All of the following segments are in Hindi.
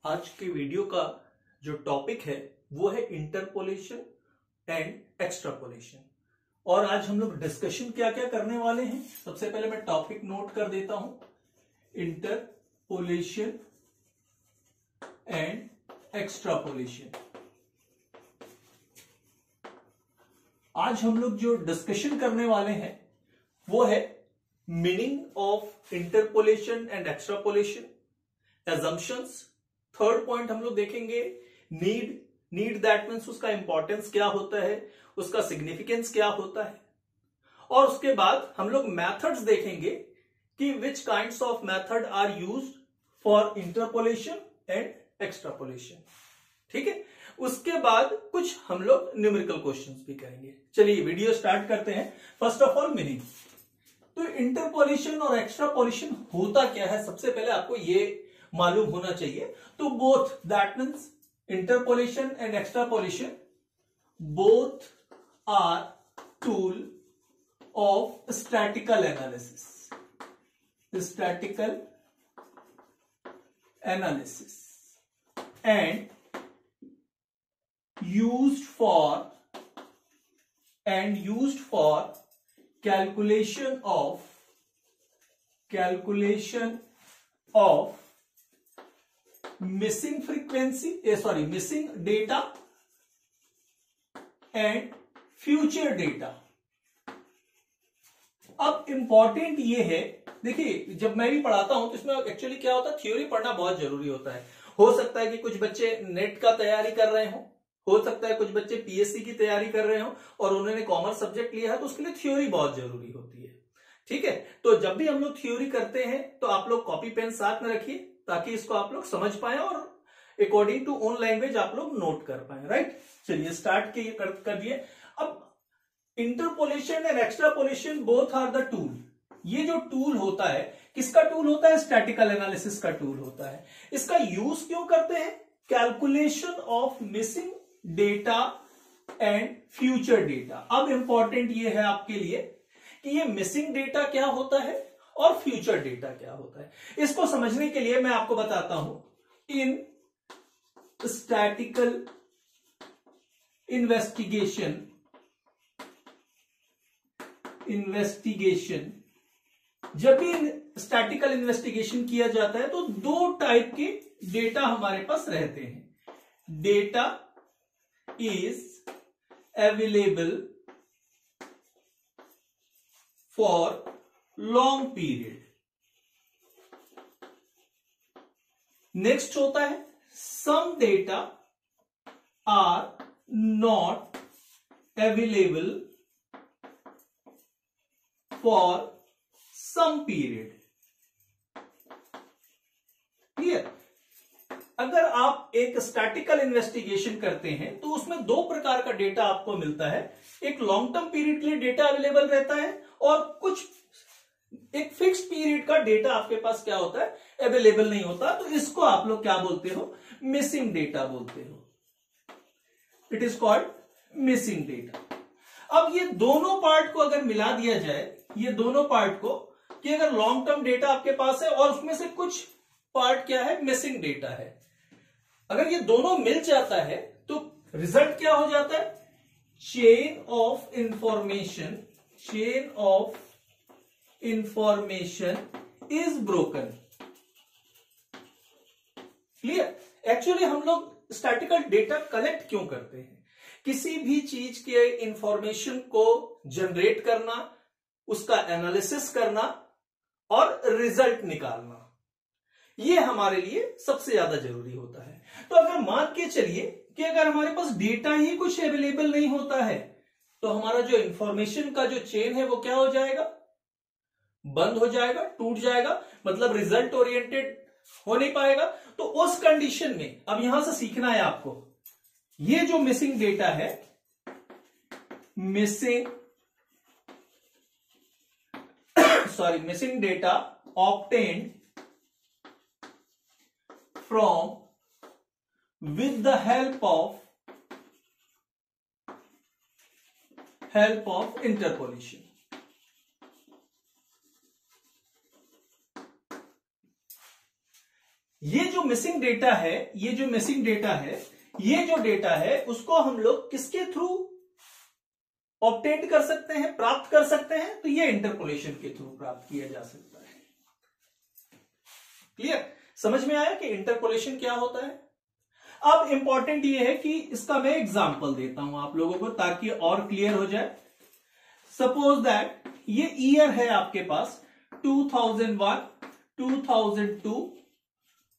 आज के वीडियो का जो टॉपिक है वो है इंटरपोलेशन एंड एक्सट्रापोलेशन। और आज हम लोग डिस्कशन क्या क्या करने वाले हैं। सबसे पहले मैं टॉपिक नोट कर देता हूं, इंटरपोलेशन एंड एक्सट्रापोलेशन। आज हम लोग जो डिस्कशन करने वाले हैं वो है meaning of interpolation and extrapolation, assumptions। Third point हम लोग देखेंगे नीड दैट मीन्स उसका इंपॉर्टेंस क्या होता है, उसका सिग्निफिकेंस क्या होता है। और उसके बाद हम लोग मेथड्स देखेंगे कि which kinds of method are used for interpolation and extrapolation. ठीक है, उसके बाद कुछ हम लोग न्यूमेरिकल क्वेश्चंस भी करेंगे। चलिए वीडियो स्टार्ट करते हैं। First of all meaning. तो इंटरपोलेशन और एक्सट्रापोलेशन होता क्या है, सबसे पहले आपको ये मालूम होना चाहिए। तो both that means interpolation and extrapolation both are tool of statical analysis. Statical analysis and used for calculation of missing data and future data। अब इंपॉर्टेंट ये है, देखिए जब मैं भी पढ़ाता हूं तो इसमें एक्चुअली क्या होता है, थ्योरी पढ़ना बहुत जरूरी होता है। हो सकता है कि कुछ बच्चे नेट का तैयारी कर रहे हो सकता है कुछ बच्चे पीएससी की तैयारी कर रहे हो और उन्होंने कॉमर्स सब्जेक्ट लिया है, तो उसके लिए थ्योरी बहुत जरूरी होती है। ठीक है, तो जब भी हम लोग थ्योरी करते हैं तो आप लोग कॉपी पेन साथ में रखिए ताकि इसको आप लोग समझ पाए और अकॉर्डिंग टू ओन लैंग्वेज आप लोग नोट कर पाए। राइट, चलिए स्टार्ट कर दिए। अब interpolation and extrapolation both are the tool. ये जो टूल होता है, किसका टूल होता है? स्टैटिकल एनालिसिस का टूल होता है। इसका यूज क्यों करते हैं? Calculation of missing data and future data. अब इंपॉर्टेंट ये है आपके लिए कि ये मिसिंग डेटा क्या होता है और फ्यूचर डेटा क्या होता है। इसको समझने के लिए मैं आपको बताता हूं। इन स्टैटिकल इन्वेस्टिगेशन जब भी स्टैटिकल इन्वेस्टिगेशन किया जाता है तो दो टाइप के डेटा हमारे पास रहते हैं। Data is available for long period। Next होता है some data are not available for some period। Clear? अगर आप एक स्टैटिकल इन्वेस्टिगेशन करते हैं तो उसमें दो प्रकार का डेटा आपको मिलता है। एक लॉन्ग टर्म पीरियड के लिए डेटा अवेलेबल रहता है और कुछ एक फिक्स्ड पीरियड का डेटा आपके पास क्या होता है, अवेलेबल नहीं होता। तो इसको आप लोग क्या बोलते हो? मिसिंग डेटा बोलते हो। It is called missing data. अब ये दोनों पार्ट को अगर मिला दिया जाए, ये दोनों पार्ट को, कि अगर लॉन्ग टर्म डेटा आपके पास है और उसमें से कुछ पार्ट क्या है, मिसिंग डेटा है, अगर ये दोनों मिल जाता है तो रिजल्ट क्या हो जाता है? Chain of information is broken. Clear? Actually हम लोग स्टैटिकल डेटा कलेक्ट क्यों करते हैं? किसी भी चीज के इंफॉर्मेशन को जनरेट करना, उसका एनालिसिस करना और रिजल्ट निकालना, ये हमारे लिए सबसे ज्यादा जरूरी होता है। तो अगर मान के चलिए कि अगर हमारे पास डेटा ही कुछ अवेलेबल नहीं होता है तो हमारा जो इंफॉर्मेशन का जो चेन है वो क्या हो जाएगा? बंद हो जाएगा, टूट जाएगा, मतलब रिजल्ट ओरिएंटेड हो नहीं पाएगा। तो उस कंडीशन में अब यहां से सीखना है आपको, ये जो मिसिंग डेटा है, missing data obtained from with the help of interpolation। ये जो मिसिंग डेटा है, ये जो मिसिंग डेटा है, ये जो डेटा है उसको हम लोग किसके थ्रू ऑब्टेन कर सकते हैं, प्राप्त कर सकते हैं? तो ये इंटरपोलेशन के थ्रू प्राप्त किया जा सकता है। क्लियर? समझ में आया कि इंटरपोलेशन क्या होता है? अब इंपॉर्टेंट ये है कि इसका मैं एग्जांपल देता हूं आप लोगों को ताकि और क्लियर हो जाए। सपोज दैट ये ईयर है आपके पास 2001, 2002,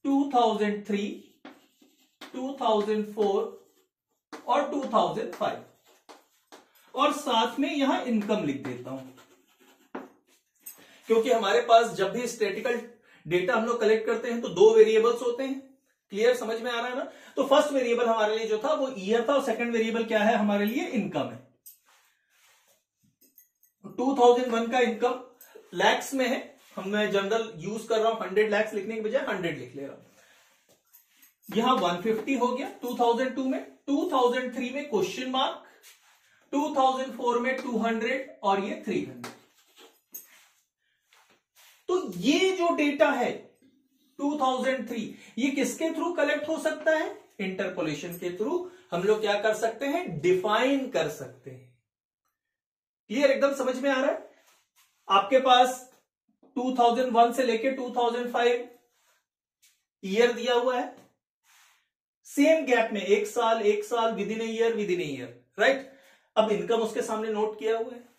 2003, 2004 और 2005 और साथ में यहां इनकम लिख देता हूं, क्योंकि हमारे पास जब भी स्टैटिकल डेटा हम लोग कलेक्ट करते हैं तो दो वेरिएबल्स होते हैं। क्लियर? समझ में आ रहा है ना? तो फर्स्ट वेरिएबल हमारे लिए जो था वो ईयर था और सेकंड वेरिएबल क्या है हमारे लिए? इनकम है। 2001 का इनकम लैक्स में है, मैं जनरल यूज कर रहा हूं, 100 लाख लिखने के बजाय 100 लिख ले रहा हूं। यहां 150 हो गया 2002 में, 2003 में क्वेश्चन मार्क, 2004 में 200 और ये 300। तो ये जो डेटा है 2003 ये किसके थ्रू कलेक्ट हो सकता है? इंटरपोलेशन के थ्रू हम लोग क्या कर सकते हैं? डिफाइन कर सकते हैं। क्लियर? एकदम समझ में आ रहा है? आपके पास 2001 से लेके 2005 ईयर दिया हुआ है, सेम गैप में एक साल विद इन ईयर, राइट? अब इनकम उसके सामने नोट किया हुआ है।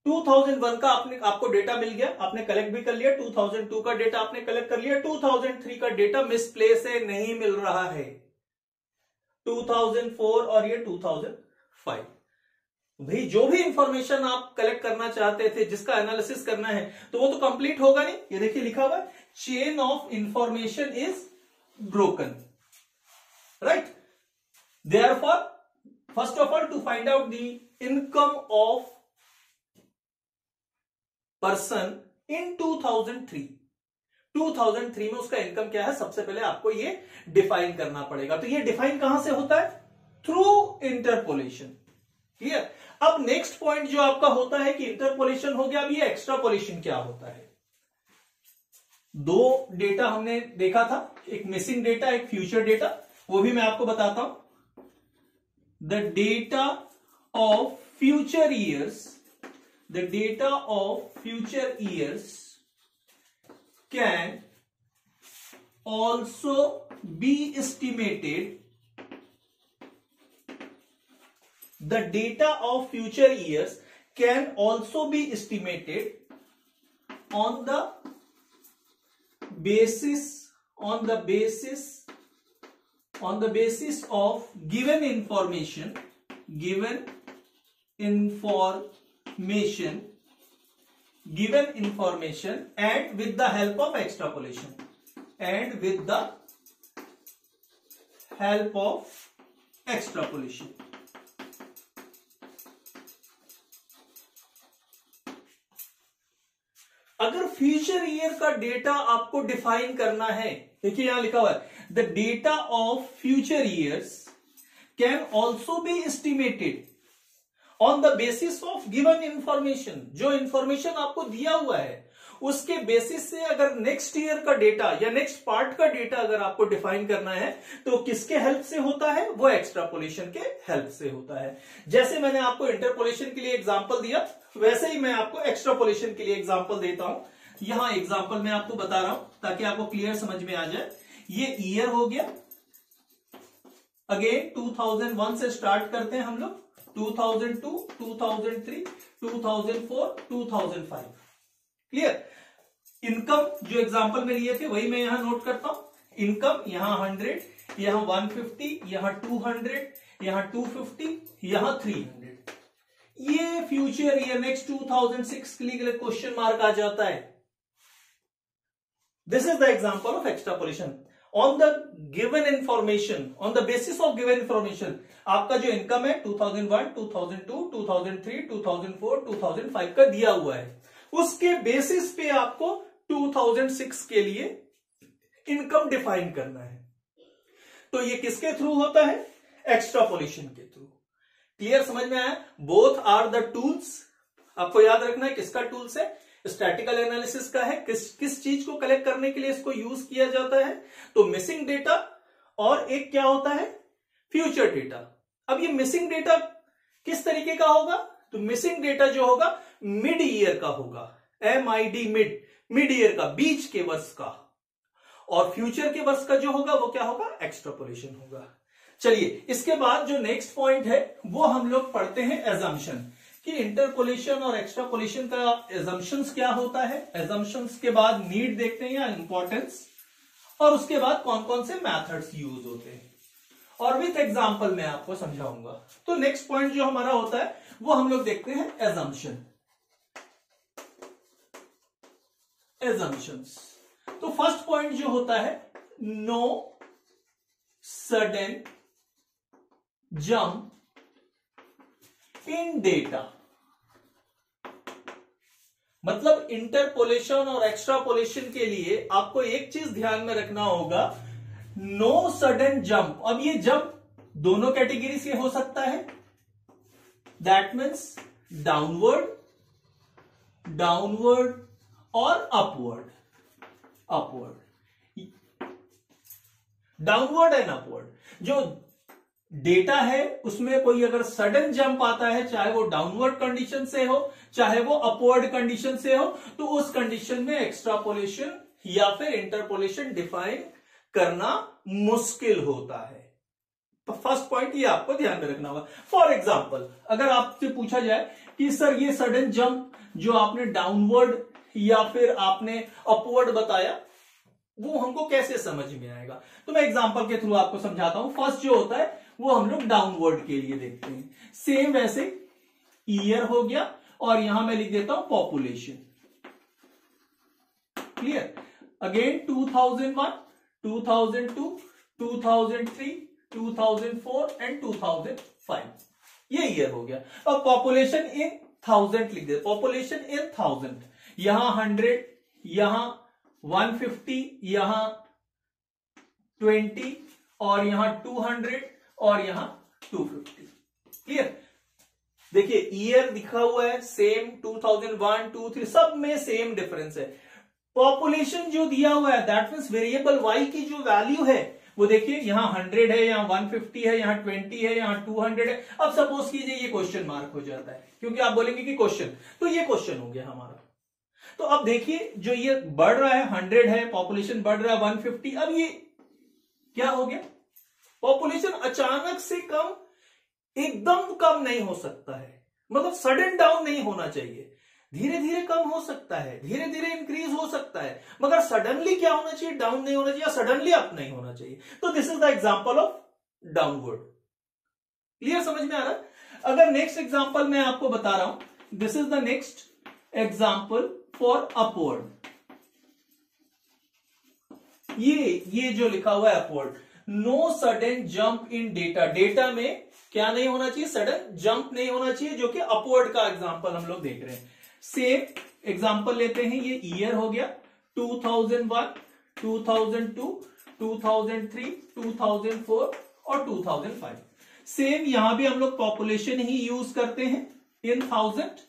2001 का आपको डेटा मिल गया, आपने कलेक्ट भी कर लिया। 2002 का डेटा आपने कलेक्ट कर लिया। 2003 का डेटा मिसप्लेस है, नहीं मिल रहा है। 2004 और ये 2005। भाई जो भी इंफॉर्मेशन आप कलेक्ट करना चाहते थे, जिसका एनालिसिस करना है, तो वो तो कंप्लीट होगा नहीं। ये देखिए लिखा हुआ है chain of information is broken, right? Therefore first of all to find out the income of person in 2003 में उसका इनकम क्या है, सबसे पहले आपको ये डिफाइन करना पड़ेगा। तो ये डिफाइन कहां से होता है? Through interpolation. क्लियर? अब नेक्स्ट पॉइंट जो आपका होता है कि इंटरपोलेशन हो गया, अब ये एक्स्ट्रापोलेशन क्या होता है? दो डेटा हमने देखा था, एक मिसिंग डेटा, एक फ्यूचर डेटा, वो भी मैं आपको बताता हूं। The data of future years, the data of future years can also be estimated. The data of future years can also be estimated on the basis of given information and with the help of extrapolation. अगर फ्यूचर ईयर का डेटा आपको डिफाइन करना है, देखिए यहां लिखा हुआ है the data of future years can also be estimated on the basis of given information. जो इंफॉर्मेशन आपको दिया हुआ है उसके बेसिस से अगर नेक्स्ट ईयर का डेटा या नेक्स्ट पार्ट का डेटा अगर आपको डिफाइन करना है तो किसके हेल्प से होता है? वो एक्स्ट्रापोलेशन के हेल्प से होता है। जैसे मैंने आपको इंटरपोलेशन के लिए एग्जांपल दिया, वैसे ही मैं आपको एक्स्ट्रापोलेशन के लिए एग्जांपल देता हूं। यहां एग्जांपल मैं आपको बता रहा हूं ताकि आपको क्लियर समझ में आ जाए। ये ईयर हो गया, अगेन 2001 से स्टार्ट करते हैं हम लोग, 2002, 2003, 2004, 2005। क्लियर? इनकम जो एग्जांपल में लिए थे वही मैं यहां नोट करता हूं। इनकम यहां 100, यहां 150, यहां 200, यहां 250, यहां 300। ये फ्यूचर ईयर नेक्स्ट 2006 के लिए क्वेश्चन मार्क आ जाता है। This is the example of extrapolation. On the given information, on the basis of given information, आपका जो इनकम है 2001, 2002, 2003, 2004, 2005 का दिया हुआ है, उसके बेसिस पे आपको 2006 के लिए इनकम डिफाइन करना है। तो ये किसके थ्रू होता है? एक्स्ट्रापोलेशन के थ्रू। क्लियर? समझ में आया? Both are the tools. आपको याद रखना है किसका टूल्स है? स्टैटिकल एनालिसिस का है, किस चीज को कलेक्ट करने के लिए इसको यूज किया जाता है, तो मिसिंग डेटा, और एक क्या होता है, फ्यूचर डेटा। अब ये मिसिंग डेटा किस तरीके का होगा, तो मिसिंग डेटा जो होगा मिड ईयर का होगा, MID मिड ईयर का, बीच के वर्ष का, और फ्यूचर के वर्ष का जो होगा वो क्या होगा, एक्सट्रापोलेशन होगा। चलिए इसके बाद जो नेक्स्ट पॉइंट है वो हम लोग पढ़ते हैं एजम्पशन, कि इंटरपोलेशन और एक्सट्रापोलेशन का एजम्पशंस क्या होता है, एजम्पशंस के बाद नीड देखते हैं या इंपॉर्टेंस, और उसके बाद कौन कौन से मेथड्स यूज होते हैं, और विथ एग्जांपल मैं आपको समझाऊंगा। तो नेक्स्ट पॉइंट जो हमारा होता है वो हम लोग देखते हैं एजम्पशन, एजम्पशंस। तो फर्स्ट पॉइंट जो होता है, no sudden jump in data, मतलब इंटरपोलेशन और एक्स्ट्रापोलेशन के लिए आपको एक चीज ध्यान में रखना होगा, नो सडन जंप। अब ये जंप दोनों कैटेगरी से हो सकता है, दैट मीन्स डाउनवर्ड और अपवर्ड, डाउनवर्ड एंड अपवर्ड। जो डेटा है उसमें कोई अगर सडन जंप आता है, चाहे वो डाउनवर्ड कंडीशन से हो चाहे वो अपवर्ड कंडीशन से हो, तो उस कंडीशन में एक्स्ट्रापोलेशन या फिर इंटरपोलेशन डिफाइन करना मुश्किल होता है। तो फर्स्ट पॉइंट ये आपको ध्यान में रखना होगा। फॉर एग्जाम्पल अगर आपसे पूछा जाए कि सर ये सडन जंप जो आपने डाउनवर्ड या फिर आपने अपवर्ड बताया वो हमको कैसे समझ में आएगा, तो मैं एग्जांपल के थ्रू आपको समझाता हूं। फर्स्ट जो होता है वो हम लोग डाउनवर्ड के लिए देखते हैं, सेम वैसे ईयर हो गया और यहां मैं लिख देता हूं पॉपुलेशन, क्लियर। अगेन 2001, 2002, 2003, 2004 एंड 2005, ये ईयर हो गया। अब पॉपुलेशन इन 1000 लिख दे, पॉपुलेशन इन 1000, यहां 100, यहां 150, यहां 20 और यहां 200 और यहां 250, क्लियर। देखिए ईयर लिखा हुआ है सेम, 2001, 2, 3 सब में सेम डिफरेंस है। पॉपुलेशन जो दिया हुआ है दैट मीन्स वेरिएबल वाई की जो वैल्यू है वो देखिए यहां 100 है, यहां 150 है, यहां 20 है, यहां 200 है। अब सपोज कीजिए ये क्वेश्चन मार्क हो जाता है क्योंकि आप बोलेंगे कि क्वेश्चन, तो ये क्वेश्चन हो गया हमारा। तो अब देखिए जो ये बढ़ रहा है 100 है, पॉपुलेशन बढ़ रहा है 150, अब ये क्या हो गया, पॉपुलेशन अचानक से कम, एकदम कम नहीं हो सकता है, मतलब सडन डाउन नहीं होना चाहिए, धीरे धीरे कम हो सकता है, धीरे धीरे इंक्रीज हो सकता है, मगर सडनली क्या होना चाहिए, डाउन नहीं होना चाहिए, सडनली अप नहीं होना चाहिए। तो this is the example of downward, clear, समझ में आ रहा है। अगर नेक्स्ट एग्जांपल मैं आपको बता रहा हूं, this is the next example for upward, ये जो लिखा हुआ है upward, no sudden jump in data, data में क्या नहीं होना चाहिए, सडन जंप नहीं होना चाहिए, जो कि अपवर्ड का एग्जांपल हम लोग देख रहे हैं। सेम एग्जांपल लेते हैं, ये ईयर हो गया 2001, 2002, 2003, 2004 और 2005। सेम यहां भी हम लोग पॉपुलेशन ही यूज करते हैं इन 1000,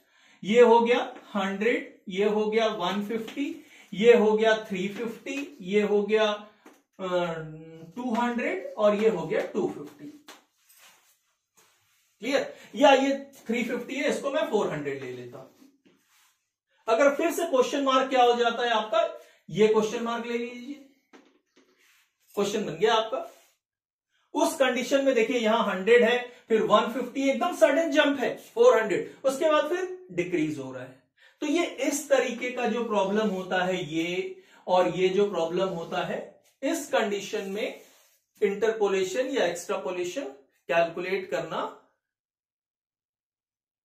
ये हो गया 100, ये हो गया 150, ये हो गया 350, ये हो गया 200 और ये हो गया 250, क्लियर। या ये 350 है, इसको मैं 400 ले लेता हूं। अगर फिर से क्वेश्चन मार्क क्या हो जाता है आपका, ये क्वेश्चन मार्क ले लीजिए, क्वेश्चन बन गया आपका। उस कंडीशन में देखिए यहां 100 है, फिर 150, एकदम सडन जंप है 400, उसके बाद फिर डिक्रीज हो रहा है। तो ये इस तरीके का जो प्रॉब्लम होता है ये, और ये जो प्रॉब्लम होता है, इस कंडीशन में इंटरपोलेशन या एक्स्ट्रापोलेशन कैलकुलेट करना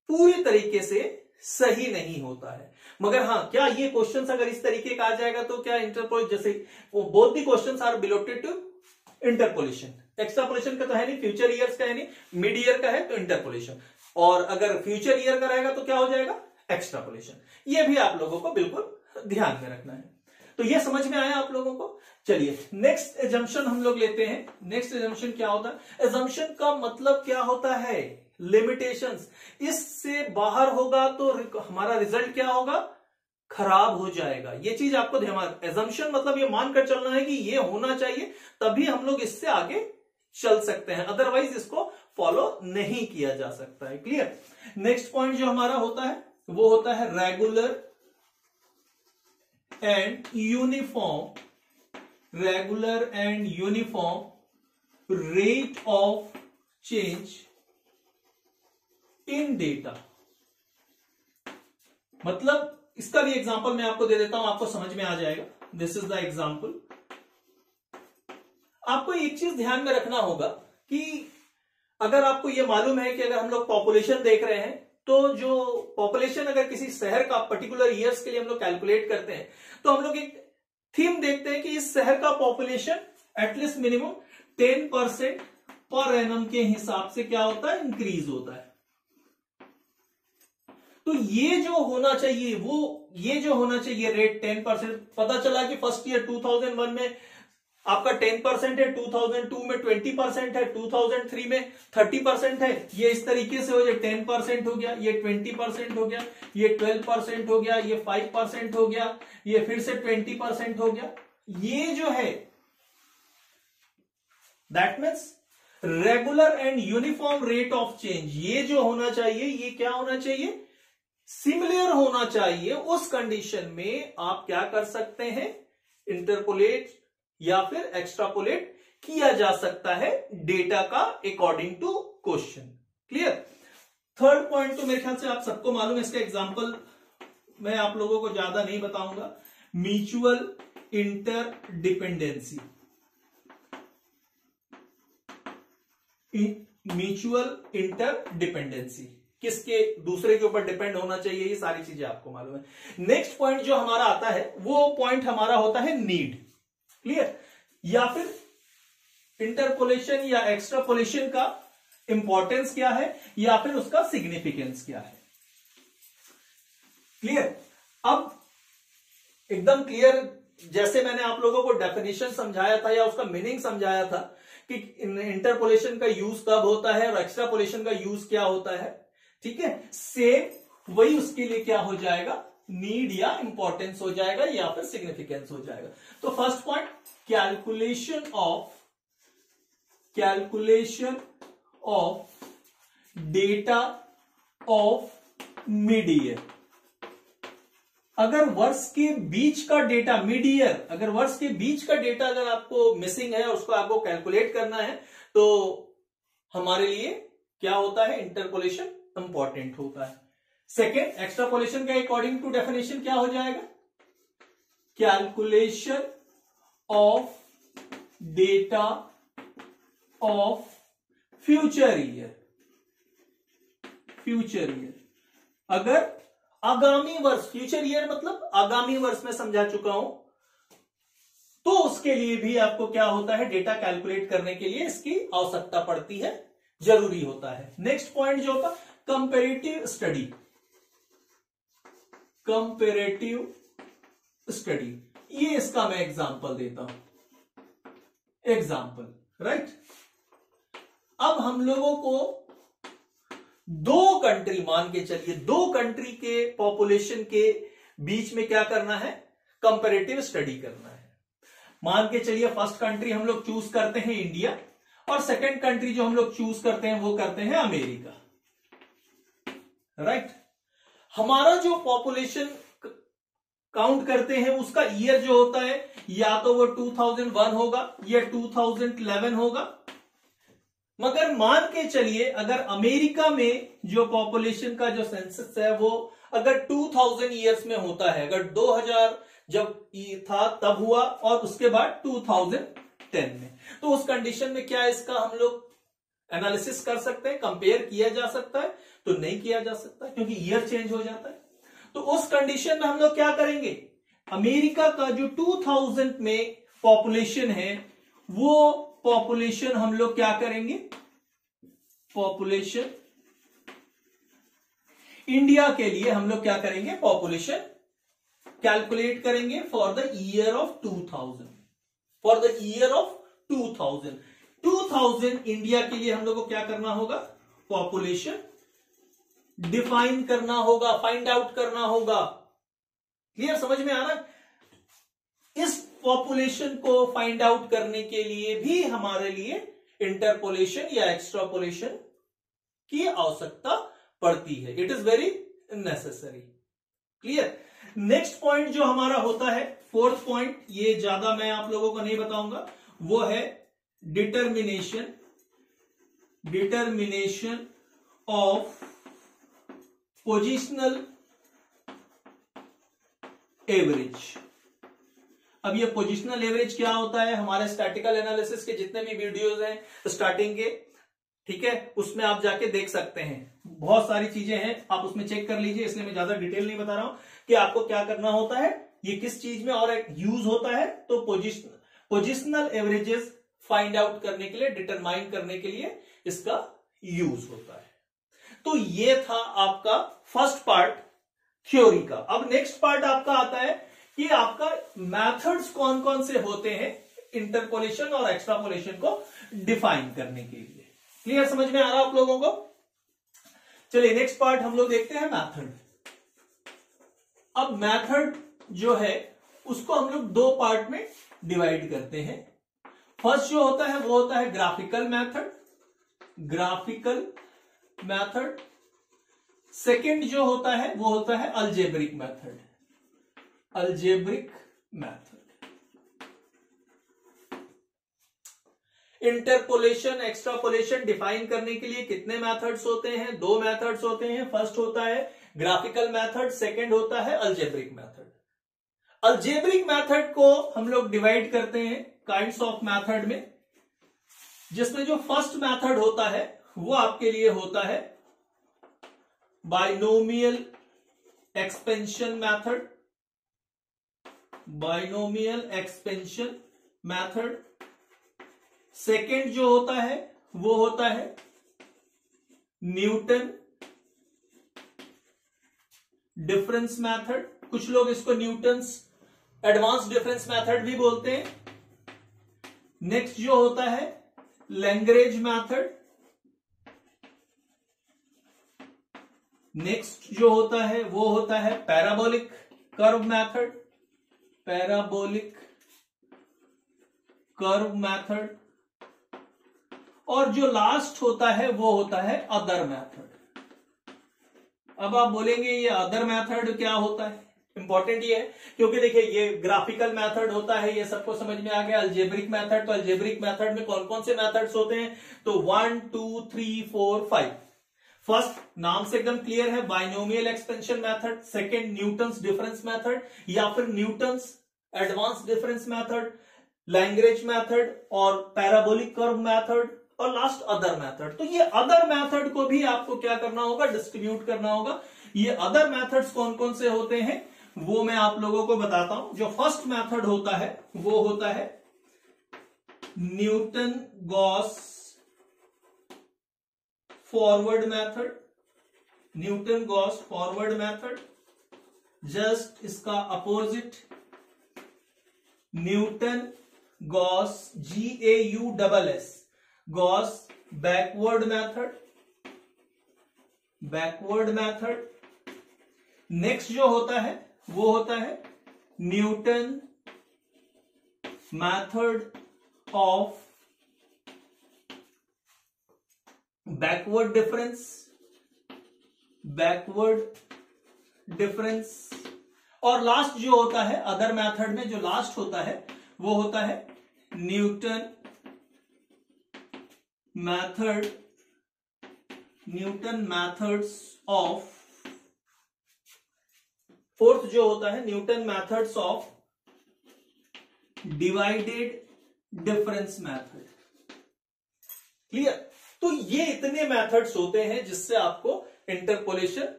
पूरी तरीके से सही नहीं होता है। मगर हाँ, क्या ये क्वेश्चंस अगर इस तरीके का आ जाएगा तो क्या इंटरपोलेशन, जैसे वो both the questions are related to interpolation, extrapolation का तो है नहीं, फ्यूचर ईयर्स का है नहीं, मिड ईयर का है तो इंटरपोलेशन, और अगर फ्यूचर ईयर का रहेगा तो क्या हो जाएगा, एक्स्ट्रापोलेशन। ये भी आप लोगों को बिल्कुल ध्यान में रखना है। तो ये समझ में आया आप लोगों को। चलिए नेक्स्ट एजम्पशन हम लोग लेते हैं। नेक्स्ट एजम्पशन क्या होता है, एजम्पशन का मतलब क्या होता है, लिमिटेशंस। इससे बाहर होगा तो हमारा रिजल्ट क्या होगा, खराब हो जाएगा। ये चीज आपको ध्यान, एजम्पशन मतलब ये मानकर चलना है कि ये होना चाहिए, तभी हम लोग इससे आगे चल सकते हैं, अदरवाइज इसको फॉलो नहीं किया जा सकता है। क्लियर। नेक्स्ट पॉइंट जो हमारा होता है वो होता है regular and uniform rate of change in data. मतलब इसका भी एग्जांपल मैं आपको दे देता हूं, आपको समझ में आ जाएगा। This is the example. आपको एक चीज ध्यान में रखना होगा कि अगर आपको यह मालूम है कि अगर हम लोग पॉपुलेशन देख रहे हैं, तो जो पॉपुलेशन अगर किसी शहर का पर्टिकुलर ईयर्स के लिए हम लोग कैलकुलेट करते हैं, तो हम लोग एक थीम देखते हैं कि इस शहर का population at least minimum 10% per annum के हिसाब से क्या होता है, इंक्रीज होता है। तो ये जो होना चाहिए ये जो होना चाहिए रेट 10%। पता चला कि फर्स्ट ईयर 2001 में आपका 10% है, 2002 में 20% है, 2003 में 30% है। ये इस तरीके से हो जाए, 10% हो गया, ये 20% हो गया, ये 12% हो गया, ये 5% हो गया, ये फिर से 20% हो गया। ये जो है that means regular and uniform rate of change, ये जो होना चाहिए ये क्या होना चाहिए, सिमिलर होना चाहिए। उस कंडीशन में आप क्या कर सकते हैं, इंटरपोलेट या फिर एक्स्ट्रापोलेट किया जा सकता है डेटा का according to question. Clear. Third point तो मेरे ख्याल से आप सबको मालूम है, इसका एग्जांपल मैं आप लोगों को ज्यादा नहीं बताऊंगा। Mutual interdependency. म्यूचुअल इंटरडिपेंडेंसी किसके दूसरे के ऊपर डिपेंड होना चाहिए, ये सारी चीजें आपको मालूम है। नेक्स्ट पॉइंट जो हमारा आता है वो पॉइंट हमारा होता है नीड। क्लियर। या फिर इंटरपोलेशन या एक्स्ट्रापोलेशन का इंपॉर्टेंस क्या है या फिर उसका सिग्निफिकेंस क्या है। क्लियर। अब एकदम क्लियर, जैसे मैंने आप लोगों को डेफिनेशन समझाया था या उसका मीनिंग समझाया था कि इंटरपोलेशन का यूज कब होता है और एक्स्ट्रापोलेशन का यूज क्या होता है, ठीक है, सेम वही उसके लिए क्या हो जाएगा, नीड या इंपॉर्टेंस हो जाएगा या फिर सिग्निफिकेंस हो जाएगा। तो first point, calculation of data of mid year. अगर वर्ष के बीच का डेटा, मिड ईयर, अगर वर्ष के बीच का डेटा अगर आपको मिसिंग है, उसको आपको कैलकुलेट करना है, तो हमारे लिए क्या होता है, इंटरपोलेशन इंपॉर्टेंट होता है। सेकेंड, एक्स्ट्रापोलेशन के अकॉर्डिंग टू डेफिनेशन क्या हो जाएगा, calculation of data of future year. अगर आगामी वर्ष, फ्यूचर ईयर मतलब आगामी वर्ष में समझा चुका हूं, तो उसके लिए भी आपको क्या होता है, डेटा कैलकुलेट करने के लिए इसकी आवश्यकता पड़ती है, जरूरी होता है। नेक्स्ट पॉइंट जो होगा कंपैरेटिव स्टडी। ये इसका मैं एग्जांपल देता हूं, राइट। अब हम लोगों को दो कंट्री मान के चलिए, दो कंट्री के पॉपुलेशन के बीच में क्या करना है, कंपैरेटिव स्टडी करना है। मान के चलिए फर्स्ट कंट्री हम लोग चूज करते हैं इंडिया, और सेकंड कंट्री जो हम लोग चूज करते हैं वो करते हैं अमेरिका, राइट। हमारा जो पॉपुलेशन काउंट करते हैं उसका ईयर जो होता है, या तो वो 2001 होगा या 2011 होगा। मगर मान के चलिए अगर अमेरिका में जो पॉपुलेशन का जो सेंसस है वो अगर 2000 ईयर्स में होता है, अगर 2000 जब था तब हुआ और उसके बाद 2010 में, तो उस कंडीशन में क्या इसका हम लोग एनालिसिस कर सकते हैं, कंपेयर किया जा सकता है? तो नहीं किया जा सकता, क्योंकि ईयर चेंज हो जाता है। तो उस कंडीशन में हम लोग क्या करेंगे, अमेरिका का जो 2000 में पॉपुलेशन है वो पॉपुलेशन हम लोग क्या करेंगे, पॉपुलेशन इंडिया के लिए हम लोग क्या करेंगे, पॉपुलेशन कैलकुलेट करेंगे for the year of 2000, for the year of 2000 India के लिए हम लोग को क्या करना होगा, पॉपुलेशन डिफाइन करना होगा, फाइंड आउट करना होगा। क्लियर, समझ में आ रहा है? इस पॉपुलेशन को फाइंड आउट करने के लिए भी हमारे लिए इंटरपोलेशन या एक्सट्रापोलेशन की आवश्यकता पड़ती है। It is very necessary. Clear. Next point जो हमारा होता है, फोर्थ पॉइंट, ये ज्यादा मैं आप लोगों को नहीं बताऊंगा, वो है डिटर्मिनेशन ऑफ पोजिशनल एवरेज। अब ये पोजिशनल एवरेज क्या होता है? हमारे स्टैटिकल एनालिसिस के जितने भी वीडियोस हैं स्टार्टिंग के, ठीक है, उसमें आप जाके देख सकते हैं, बहुत सारी चीजें हैं, आप उसमें चेक कर लीजिए, इसलिए मैं ज्यादा डिटेल नहीं बता रहा हूं कि आपको क्या करना होता है, ये किस चीज में और एक यूज होता है। तो पोजिशनल एवरेजेस फाइंड आउट करने के लिए, डिटरमाइन करने के लिए इसका यूज होता है। तो ये था आपका फर्स्ट पार्ट थ्योरी का। अब नेक्स्ट पार्ट आपका आता है कि आपका मेथड्स कौन कौन से होते हैं इंटरपोलेशन और एक्सट्रापोलेशन को डिफाइन करने के लिए। क्लियर, समझ में आ रहा आप लोगों को? चलिए नेक्स्ट पार्ट हम लोग देखते हैं, मेथड। अब मेथड जो है उसको हम लोग दो पार्ट में डिवाइड करते हैं। फर्स्ट जो होता है वो होता है ग्राफिकल मेथड। सेकंड जो होता है वो होता है algebraic method. Interpolation extrapolation define करने के लिए कितने मेथड्स होते हैं? दो मेथड्स होते हैं। फर्स्ट होता है ग्राफिकल मेथड, सेकंड होता है अलजेब्रिक मेथड। अलजेब्रिक मेथड को हम लोग डिवाइड करते हैं काइंड्स ऑफ मेथड में, जिसमें जो फर्स्ट मेथड होता है वो आपके लिए होता है बाइनोमियल एक्सपेंशन मेथड। सेकेंड जो होता है वो होता है न्यूटन डिफरेंस मेथड। कुछ लोग इसको न्यूटन्स एडवांस डिफरेंस मेथड भी बोलते हैं। नेक्स्ट जो होता है लैग्रेंज मेथड। नेक्स्ट जो होता है वो होता है पैराबोलिक कर्व मेथड। और जो लास्ट होता है वो होता है अदर मेथड। अब आप बोलेंगे ये अदर मेथड क्या होता है? इंपॉर्टेंट ये है क्योंकि देखिए ये ग्राफिकल मेथड होता है, ये सबको समझ में आ गया। अलजेब्रिक मेथड, तो अलजेब्रिक मेथड में कौन कौन से मेथड्स होते हैं? तो 1 2 3 4 5। फर्स्ट नाम से एकदम क्लियर है, binomial expansion method. Second Newton's difference method या फिर Newton's advance difference method, Lagrange method और पैराबोलिक कर्व मेथड, और लास्ट अदर मेथड। तो ये अदर मेथड को भी आपको क्या करना होगा? डिस्ट्रीब्यूट करना होगा। ये अदर मेथड्स कौन कौन से होते हैं वो मैं आप लोगों को बताता हूं। जो फर्स्ट मेथड होता है वो होता है Newton Gauss forward method. Just इसका opposite Newton Gauss GAUSS Gauss backward method. Next जो होता है वो होता है Newton method of backward difference. और लास्ट जो होता है अदर मेथड में, जो लास्ट होता है वो होता है न्यूटन मेथड्स ऑफ, फोर्थ जो होता है Newton methods of divided difference method. Clear? तो ये इतने मेथड्स होते हैं जिससे आपको इंटरपोलेशन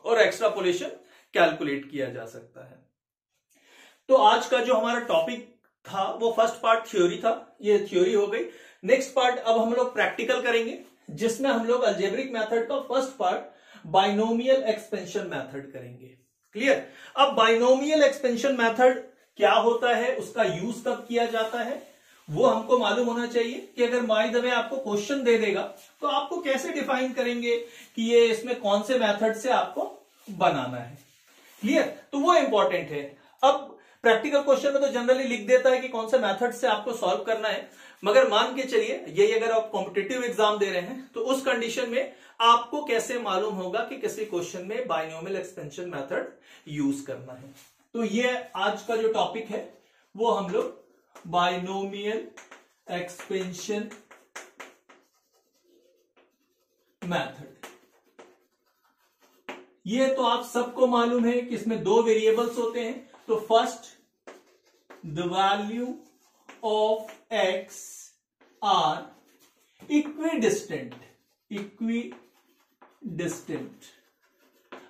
और एक्सट्रापोलेशन कैलकुलेट किया जा सकता है। तो आज का जो हमारा टॉपिक था वो फर्स्ट पार्ट थ्योरी था, ये थ्योरी हो गई। नेक्स्ट पार्ट अब हम लोग प्रैक्टिकल करेंगे, जिसमें हम लोग अलजेब्रिक मेथड का first part binomial expansion method करेंगे। क्लियर? अब बाइनोमियल एक्सपेंशन मेथड क्या होता है, उसका यूज कब किया जाता है, वो हमको मालूम होना चाहिए कि अगर बाय द वे आपको क्वेश्चन दे देगा तो आपको कैसे डिफाइन करेंगे कि ये इसमें कौन से मेथड से आपको बनाना है। क्लियर? तो वो इंपॉर्टेंट है। अब प्रैक्टिकल क्वेश्चन में तो जनरली लिख देता है कि कौन से मेथड से आपको सॉल्व करना है, मगर मान के चलिए यही अगर आप कॉम्पिटिटिव एग्जाम दे रहे हैं तो उस कंडीशन में आपको कैसे मालूम होगा कि किसी क्वेश्चन में बाइनोमियल एक्सपेंशन मेथड यूज करना है। तो ये आज का जो टॉपिक है वो हम लोग बाइनोमियल एक्सपेंशन मेथड। ये तो आप सबको मालूम है कि इसमें दो वेरिएबल्स होते हैं। तो first, the value of x are equidistant.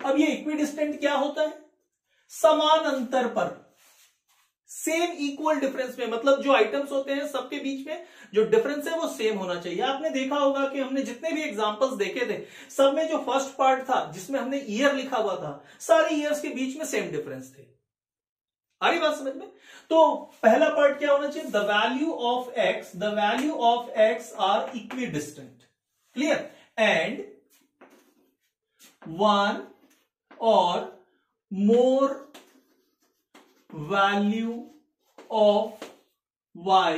अब ये इक्विडिस्टेंट क्या होता है? समान अंतर पर, सेम इक्वल डिफरेंस में, मतलब जो आइटम्स होते हैं सबके बीच में जो डिफरेंस है वो सेम होना चाहिए। आपने देखा होगा कि हमने जितने भी एग्जांपल्स देखे थे सब में जो फर्स्ट पार्ट था जिसमें हमने ईयर लिखा हुआ था, सारे ईयर्स के बीच में सेम डिफरेंस थे। आ रही बात समझ में? तो पहला पार्ट क्या होना चाहिए? The value of x are equidistant. Clear? And one और more value of y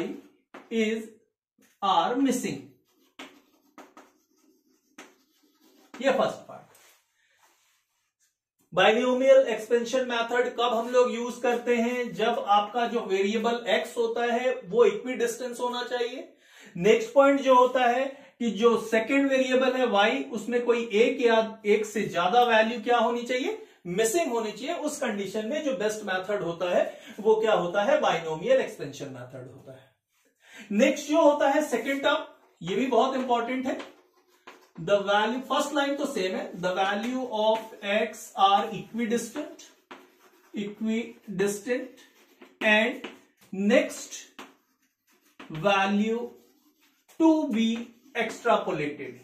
are missing। ये first part. Binomial expansion method कब हम लोग यूज करते हैं? जब आपका जो वेरिएबल x होता है वो इक्विडिस्टेंस होना चाहिए। नेक्स्ट पॉइंट जो होता है कि जो सेकेंड वेरिएबल है y, उसमें कोई एक या एक से ज्यादा वैल्यू क्या होनी चाहिए? मिसिंग होनी चाहिए। उस कंडीशन में जो बेस्ट मेथड होता है वो क्या होता है? बाइनोमियल एक्सपेंशन मेथड होता है। नेक्स्ट जो होता है सेकेंड टर्म, ये भी बहुत इंपॉर्टेंट है। द वैल्यू, फर्स्ट लाइन तो सेम है, the value of x are equidistant and next value to be extrapolated.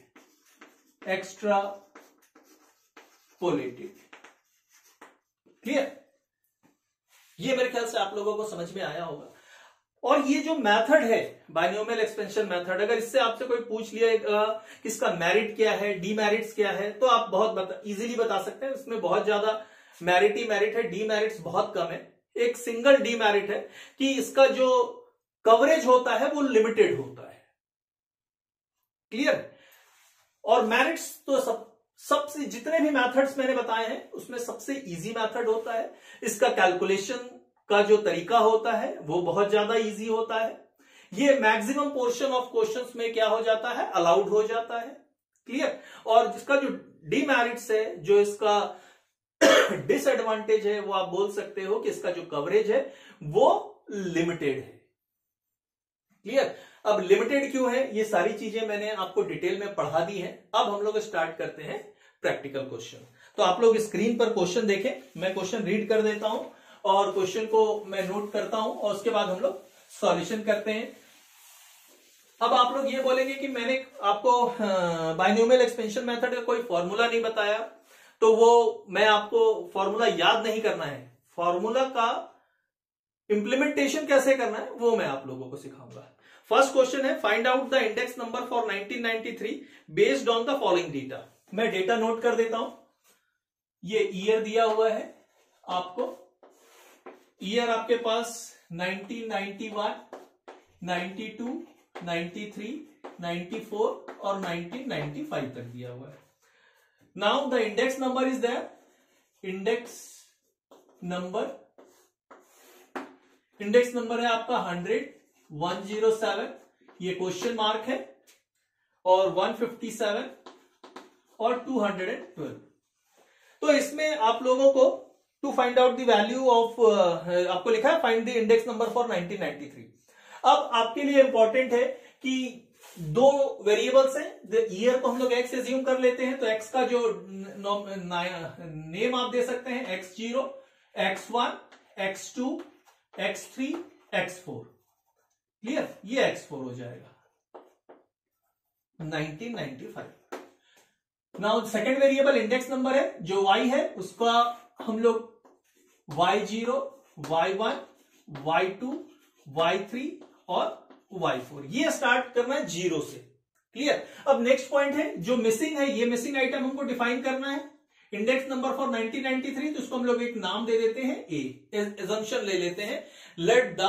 Clear? ये मेरे ख्याल से आप लोगों को समझ में आया होगा। और ये जो मेथड है बाइनोमियल एक्सपेंशन मेथड, अगर इससे आपसे कोई पूछ लिया कि इसका मेरिट क्या है, डीमेरिट्स क्या है, तो आप बहुत इजीली बता सकते हैं। इसमें बहुत ज्यादा मेरिट ही मेरिट है, डीमेरिट्स बहुत कम है। एक सिंगल डीमेरिट है कि इसका जो कवरेज होता है वो लिमिटेड होता है। क्लियर? और मेरिट्स तो सबसे जितने भी मेथड्स मैंने बताए हैं उसमें सबसे इजी मेथड होता है। इसका कैलकुलेशन का जो तरीका होता है वो बहुत ज्यादा इजी होता है। ये मैक्सिमम पोर्शन ऑफ क्वेश्चंस में क्या हो जाता है? अलाउड हो जाता है। क्लियर? और जिसका जो डीमेरिट्स है, जो इसका डिसएडवांटेज है, वो आप बोल सकते हो कि इसका जो कवरेज है वो लिमिटेड है। क्लियर? अब लिमिटेड क्यों है, ये सारी चीजें मैंने आपको डिटेल में पढ़ा दी है। अब हम लोग स्टार्ट करते हैं प्रैक्टिकल क्वेश्चन। तो आप लोग स्क्रीन पर क्वेश्चन देखें, मैं क्वेश्चन रीड कर देता हूं और क्वेश्चन को मैं नोट करता हूं और उसके बाद हम लोग सॉल्यूशन करते हैं। अब आप लोग ये बोलेंगे कि मैंने आपको बाइनोमियल एक्सपेंशन मेथड का कोई फॉर्मूला नहीं बताया, तो वो मैं आपको फॉर्मूला याद नहीं करना है, फॉर्मूला का इंप्लीमेंटेशन कैसे करना है वो मैं आप लोगों को सिखाऊंगा। फर्स्ट क्वेश्चन है, find out the index number for 1993 based on the following data. मैं डेटा नोट कर देता हूं। ये ईयर दिया हुआ है आपको, ईयर आपके पास 1991, 92, 93, 94 और 1995 तक दिया हुआ है। Now the index number is there, index number है आपका 100, 107, ये क्वेश्चन मार्क है, और 157 और 212। तो इसमें आप लोगों को to find out the value of, आपको लिखा है find the index number for 1993। अब आपके लिए इंपॉर्टेंट है कि दो वेरिएबल्स हैं, ईयर को हम लोग एक्स एज्यूम कर लेते हैं, तो एक्स का जो नेम आप दे सकते हैं x0, x1, x2, x3, x4। Clear? ये x4 हो जाएगा 1995। Now second variable index number है, जो y है उसका हम लोग y0, y1, y2, y3 और y4, ये स्टार्ट करना है 0 से। क्लियर? अब नेक्स्ट पॉइंट है जो मिसिंग है, ये मिसिंग आइटम हमको डिफाइन करना है। इंडेक्स नंबर फॉर 1993, तो इसको हम लोग एक नाम दे देते हैं ए, एजम्पशन ले लेते हैं। लेट द,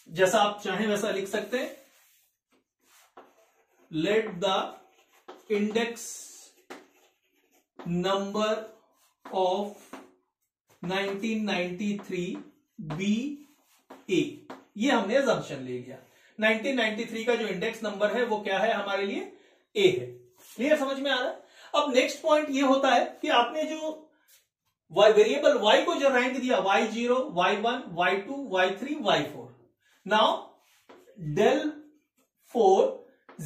जैसा आप चाहें वैसा लिख सकते हैं, let the index number of 1993 B A. ये हमने एजम्पशन ले लिया। 1993 का जो इंडेक्स नंबर है वो क्या है हमारे लिए, ए है। क्लियर, समझ में आ रहा है। अब नेक्स्ट पॉइंट ये होता है कि आपने जो वेरिएबल y को जो रैंक दिया, y0, y1, y2, y3, y4, now del 4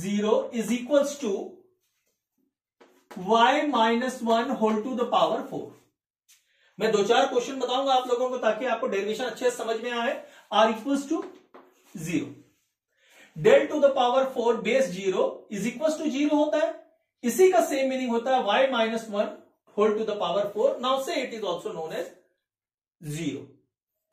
0 is equals to y minus 1 whole to the power 4। मैं 2-4 क्वेश्चन बताऊंगा आप लोगों को ताकि आपको डेरिवेशन अच्छे से समझ में आए। r equals to 0, del to the power 4 base 0 is equals to 0 होता है। इसी का सेम मीनिंग होता है y minus 1 whole to the power 4। Now say it is also known as 0।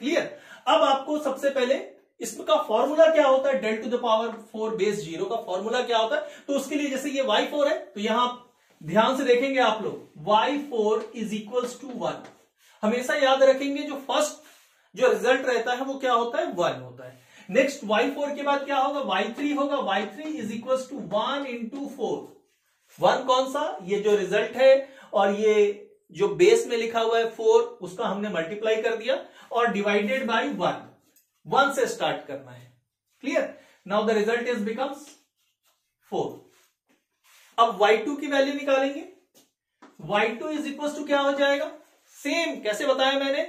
Clear. अब आपको सबसे पहले इसका फॉर्मूला क्या होता है, del to the power 4 base 0 का फॉर्मूला क्या होता है। तो उसके लिए जैसे ये y4 है, तो यहां ध्यान से देखेंगे आप लोग, y4 इज इक्वल्स टू 1। हमेशा याद रखेंगे जो फर्स्ट जो रिजल्ट रहता है वो क्या होता है, 1 होता है। नेक्स्ट y4 के बाद क्या होगा, y3 होगा। y3 is equals to 1 into 4। 1 कौन सा, ये जो रिजल्ट है, और ये जो बेस में लिखा हुआ है 4, उसका हमने मल्टीप्लाई कर दिया और डिवाइडेड बाई 1। 1 से स्टार्ट करना है। Clear. Now the result is becomes 4। अब y2 की वैल्यू निकालेंगे। y2 इज इक्वल टू क्या हो जाएगा, सेम कैसे बताया मैंने,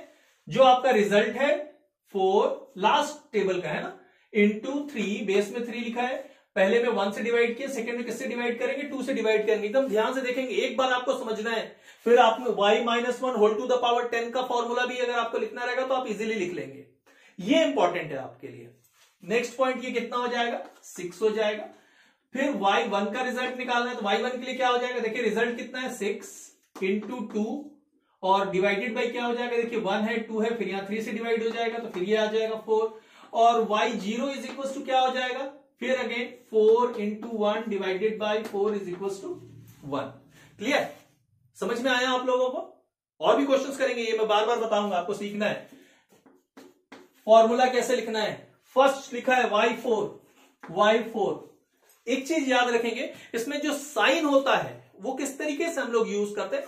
जो आपका रिजल्ट है 4 लास्ट टेबल का है ना, इंटू 3, बेस में 3 लिखा है, पहले में 1 से डिवाइड किया, सेकंड में किससे डिवाइड करेंगे, 2 से डिवाइड करेंगे। एकदम ध्यान से देखेंगे, एक बार आपको समझना है, फिर आप y minus 1 whole to the power 10 का फॉर्मूला भी अगर आपको लिखना रहेगा तो आप इजीली लिख लेंगे। ये इंपॉर्टेंट है आपके लिए। नेक्स्ट पॉइंट, ये कितना हो जाएगा, 6 हो जाएगा। फिर y1 का रिजल्ट निकालना है, तो y1 के लिए क्या हो जाएगा, देखिए रिजल्ट कितना है, 6 इंटू 2 और डिवाइडेड बाई क्या हो जाएगा, देखिए 1 है, 2 है, फिर यहां 3 से डिवाइड हो जाएगा, तो फिर ये आ जाएगा 4। और y0 इज इक्वल टू क्या हो जाएगा, फिर again 4 into 1 divided by 4 is equal to 1। Clear, समझ में आया आप लोगों को। और भी क्वेश्चंस करेंगे, ये मैं बार बार बताऊंगा, आपको सीखना है फॉर्मूला कैसे लिखना है। फर्स्ट लिखा है y4। एक चीज याद रखेंगे, इसमें जो साइन होता है वो किस तरीके से हम लोग यूज करते हैं।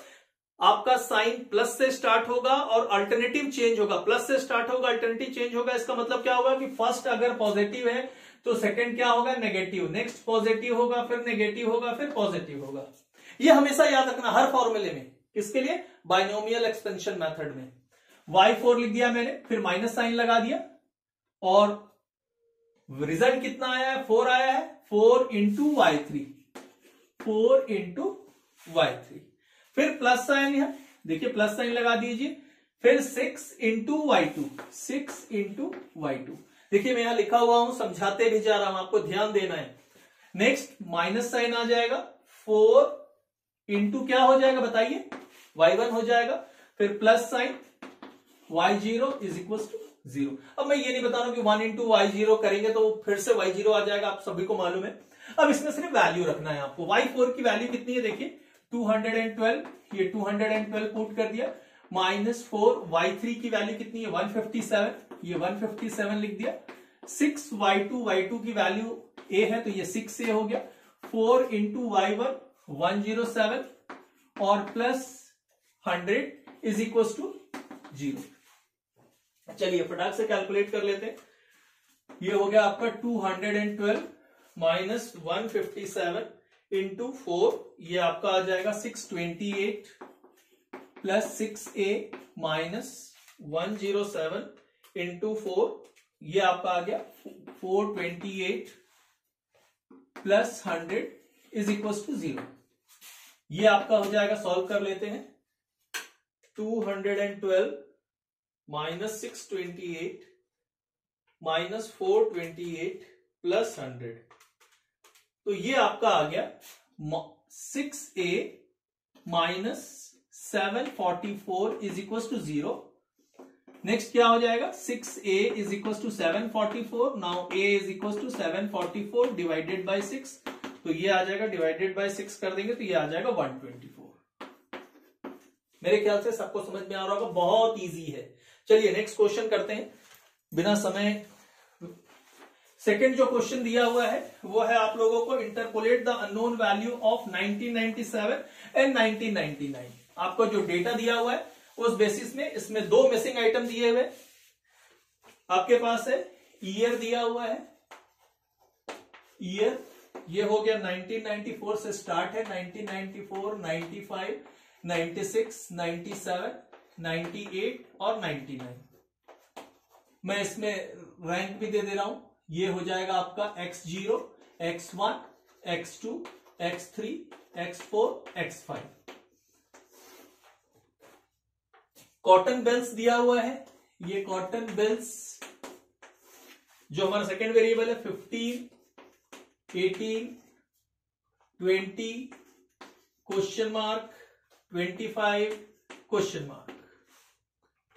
आपका साइन प्लस से स्टार्ट होगा और अल्टरनेटिव चेंज होगा, प्लस से स्टार्ट होगा, अल्टरनेटिव चेंज होगा। इसका मतलब क्या होगा कि फर्स्ट अगर पॉजिटिव है तो सेकंड क्या होगा, नेगेटिव, नेक्स्ट पॉजिटिव होगा, फिर नेगेटिव होगा, फिर पॉजिटिव होगा। ये हमेशा याद रखना हर फॉर्मूले में। किसके लिए, बाइनोमियल एक्सपेंशन मेथड में। y4 लिख दिया मैंने, फिर माइनस साइन लगा दिया और रिजल्ट कितना आया है, 4 आया है। 4 इंटू y3, 4 इंटू y3, फिर प्लस साइन है, देखिए प्लस साइन लगा दीजिए, फिर 6 इंटू y2, 6 इंटू y2। देखिए मैं यहां लिखा हुआ हूं, समझाते भी जा रहा हूं, आपको ध्यान देना है। नेक्स्ट माइनस साइन आ जाएगा, 4 इंटू क्या हो जाएगा बताइए, y1 हो जाएगा, फिर plus sign y0 is equal to 0। अब मैं ये नहीं बता रहा हूं कि 1 इंटू y0 करेंगे तो फिर से y0 आ जाएगा, आप सभी को मालूम है। अब इसमें सिर्फ वैल्यू रखना है आपको। y4 की वैल्यू कितनी है, देखिए 212, ये 212 पुट कर दिया, माइनस 4। y3 की वैल्यू कितनी है, 157, ये 157 लिख दिया। 6 y2 की वैल्यू a है तो ये 6a हो गया। 4 इंटू y1 107 और प्लस 100 इज इक्वल टू 0। चलिए फटाक से कैलकुलेट कर लेते हैं। ये हो गया आपका 212 माइनस 157 इंटू 4, ये आपका आ जाएगा 628 प्लस 6a माइनस 107 इंटू 4, ये आपका आ गया 428 प्लस 100 इज इक्वल टू 0। ये आपका हो जाएगा, सॉल्व कर लेते हैं। 212 माइनस 628 माइनस 428 प्लस 100, तो ये आपका आ गया 6a minus 744 is equal to 0। Next क्या हो जाएगा, 6a is equal to 744। Now a is equal to 744 divided by 6, तो ये आ जाएगा, डिवाइडेड बाई 6 कर देंगे तो ये आ जाएगा 124। मेरे ख्याल से सबको समझ में आ रहा होगा, बहुत इजी है। चलिए नेक्स्ट क्वेश्चन करते हैं बिना समय। सेकंड जो क्वेश्चन दिया हुआ है वो है आप लोगों को, interpolate the unknown value of 1997 and 1999। आपको जो डेटा दिया हुआ है उस बेसिस में इसमें दो मिसिंग आइटम दिए हुए आपके पास है। ईयर दिया हुआ है, ईयर ये हो गया 1994 से स्टार्ट है, 1994, 95, 96, 97, 98 और 99। मैं इसमें रैंक भी दे रहा हूं। ये हो जाएगा आपका X0, X1, X2, X3, X4, X5। Cotton bells दिया हुआ है, ये कॉटन बेल्स जो हमारा सेकेंड वेरिएबल है 15, 18, 20, question mark, 25, question mark.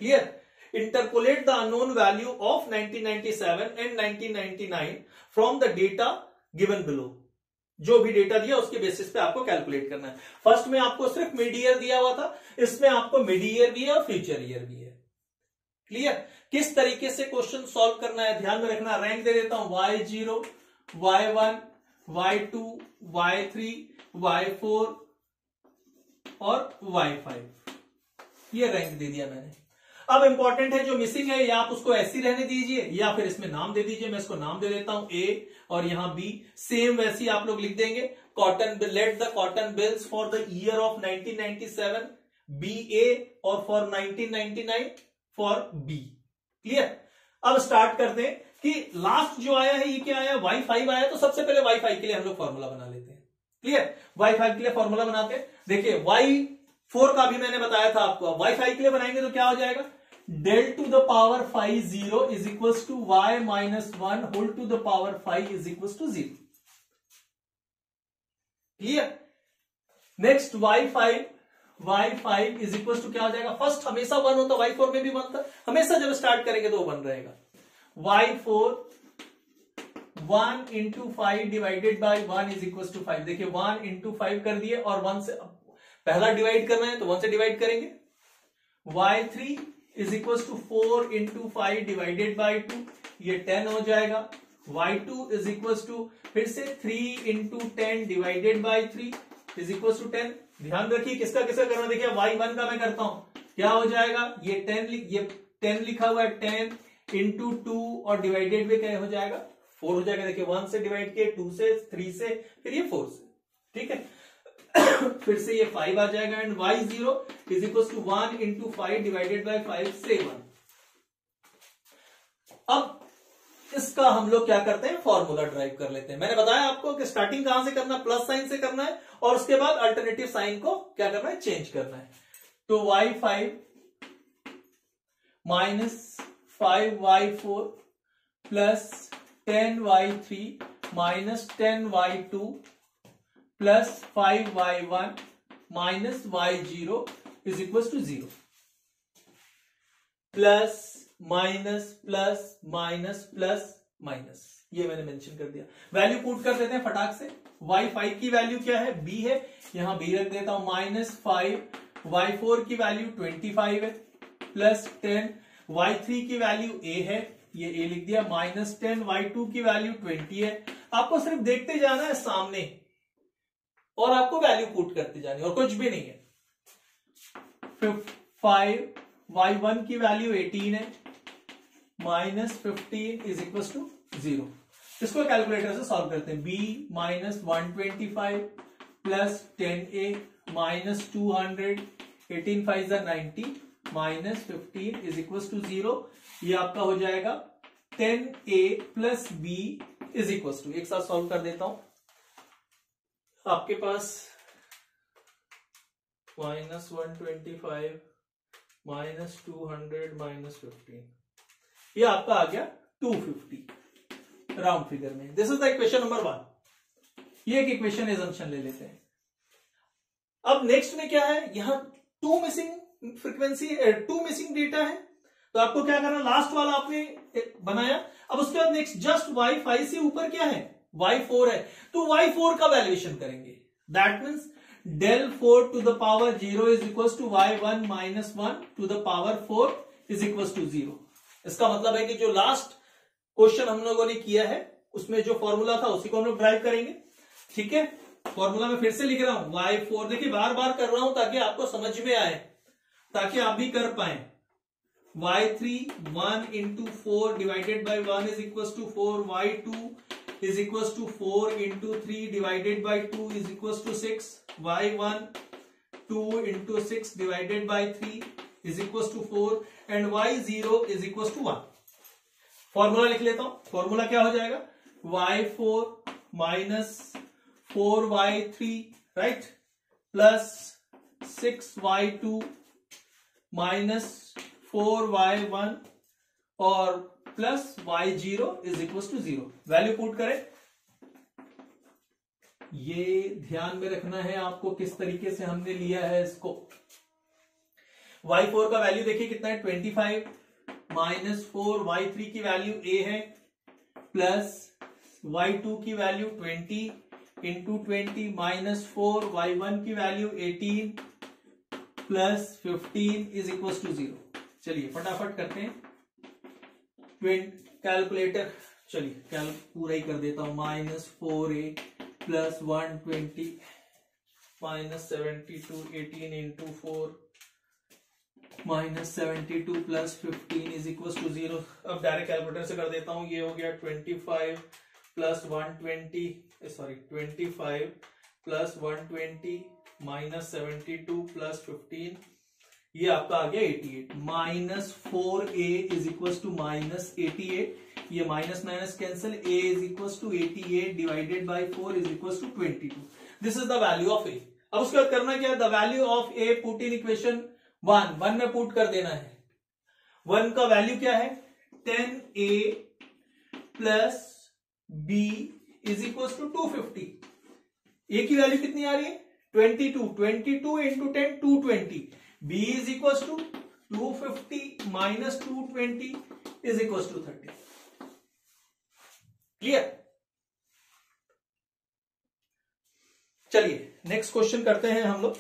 Clear? Interpolate the unknown value of 1997 and 1999 from the data given below. जो भी डेटा दिया उसके बेसिस पे आपको कैलकुलेट करना है। फर्स्ट में आपको सिर्फ मिड ईयर दिया हुआ था, इसमें आपको मिड ईयर भी है और फ्यूचर ईयर भी है। क्लियर? किस तरीके से क्वेश्चन सॉल्व करना है ध्यान में रखना। रैंक दे देता हूं Y0, Y1, Y2, Y3, Y4 और Y5। ये रैंक दे दिया मैंने। अब इंपॉर्टेंट है जो मिसिंग है, या आप उसको ऐसी रहने दीजिए या फिर इसमें नाम दे दीजिए। मैं इसको नाम दे देता हूं A और यहां B। सेम वैसी आप लोग लिख देंगे, cotton let the cotton bills for the year of 1997 BA और फॉर 1999 फॉर B। क्लियर? अब स्टार्ट करते हैं कि लास्ट जो आया है ये क्या आया, Y5 आया। तो सबसे पहले Y5 के लिए हम लोग फॉर्मूला बना लेते हैं। क्लियर? Y5 के लिए फॉर्मूला बनाते हैं। देखिए Y4 का भी मैंने बताया था आपको। Y5 के लिए बनाएंगे तो क्या हो जाएगा, del to the power 5 0 is equals to y minus 1 whole to the power 5 is equals to 0। Clear? Next y5 is equal to क्या हो जाएगा, फर्स्ट हमेशा 1 होता, y4 में भी 1 था, हमेशा जब स्टार्ट करेंगे तो 1 रहेगा। y4 1 into 5 divided by 1 is equal to 5। देखिए 1 इंटू 5 कर दिए और 1 से पहला डिवाइड करना है तो 1 से डिवाइड करेंगे। y3 is equal to 4 into 5 divided by 2, ये 10 हो जाएगा। y2 इज इक्वल टू फिर से 3 into 10 divided by 3 is equal to 10। ध्यान रखिए किसका किसका करना। देखिए y1 का मैं करता हूं, क्या हो जाएगा, ये 10 लिखा हुआ है, 10 इंटू 2 और डिवाइडेड में क्या हो जाएगा, 4 हो जाएगा। देखिए 1 से डिवाइड किए, 2 से, 3 से, फिर ये 4 से। ठीक है फिर से ये 5 आ जाएगा and y0 is equal to 1 into 5 divided by 5 से 1। अब इसका हम लोग क्या करते हैं, फॉर्मूला ड्राइव कर लेते हैं। मैंने बताया आपको कि स्टार्टिंग कहां से करना, प्लस साइन से करना है और उसके बाद अल्टरनेटिव साइन को क्या करना है, चेंज करना है। तो y5 minus 5y4 plus 10y3 minus 10y2 plus 5y1 minus y0 is equal to 0। Plus minus plus minus plus minus, ये मैंने मेंशन कर दिया। वैल्यू पुट कर देते हैं फटाक से। y5 की वैल्यू क्या है, b है, यहां b रख देता हूं, -5। y4 की वैल्यू 25 है, प्लस 10। y3 की वैल्यू a है, ये a लिख दिया, -10। y2 की वैल्यू 20 है। आपको सिर्फ देखते जाना है सामने और आपको वैल्यू पुट करते जानी और कुछ भी नहीं है। 5 y1 की वैल्यू 18 है, -15 इज इक्वल टू 0। इसको कैलकुलेटर से सॉल्व करते हैं। b -125 plus 10a minus 200, 18 5 90 -15 is equal to 0। ये आपका हो जाएगा 10a plus b is equal to, एक साथ सॉल्व कर देता हूं। आपके पास -125 -200 -15, ये आपका आ गया 250 राउंड फिगर में। This is the equation number 1। ये एक इक्वेशन एजम्पशन ले लेते हैं। अब नेक्स्ट में क्या है, यहां 2 मिसिंग फ्रीक्वेंसी, 2 मिसिंग डेटा है, तो आपको क्या करना, लास्ट वाला आपने बनाया। अब उसके बाद नेक्स्ट जस्ट y5 से ऊपर क्या है, y4 है, तो y4 का वैल्यूएशन करेंगे। That means del 4 to the power 0 is equals to y1 minus 1 to the power 4 is equals to 0। इसका मतलब है कि जो लास्ट क्वेश्चन हम लोगों ने किया है उसमें जो फॉर्मूला था उसी को हम लोग ड्राइव करेंगे। ठीक है, फॉर्मूला में फिर से लिख रहा हूं y4, देखिए बार बार कर रहा हूं ताकि आपको समझ में आए, ताकि आप भी कर पाए। y3 1 into 4 divided by 1 is equals to 4, y2 is equals to 4 into 3 divided by 2 is equals to 6, y1 2 into 6 divided by 3 is equals to 4 and y0 is equals to 1। Formula लिख लेता हूं, फॉर्मूला क्या हो जाएगा y4 minus 4y3 right plus 6y2 minus 4y1 और plus y0 is equal to 0। Value put करें, ये ध्यान में रखना है आपको किस तरीके से हमने लिया है इसको। y4 का वैल्यू देखिए कितना है 25 माइनस 4 y3 की वैल्यू a है प्लस y2 की वैल्यू 20 इंटू 20 माइनस 4 y1 की value 18 plus 15 is equal to 0। चलिए फटाफट करते हैं कैलकुलेटर, चलिए पूरा ही कर देता हूं। Minus 4a plus 120 minus 72 18 into 4 minus 72 plus 15 is equal to 0। अब डायरेक्ट कैलकुलेटर से कर देता हूं, ये हो गया 25 प्लस 25 प्लस 120 माइनस 72 प्लस 15, ये आपका आ गया 88। Minus 4a is equal to minus 88, ये minus minus cancel, a is equal to 88 divided by 4 is equal to 22। This is the value of a। अब उसके बाद करना क्या है, the value of a put in equation 1 में पुट कर देना है। 1 का वैल्यू क्या है 10a plus b is equal to 250। a की वैल्यू कितनी आ रही है 22 into 10 220, b is equal to 250 minus 220 is equal to 30। Clear. चलिए नेक्स्ट क्वेश्चन करते हैं हम लोग।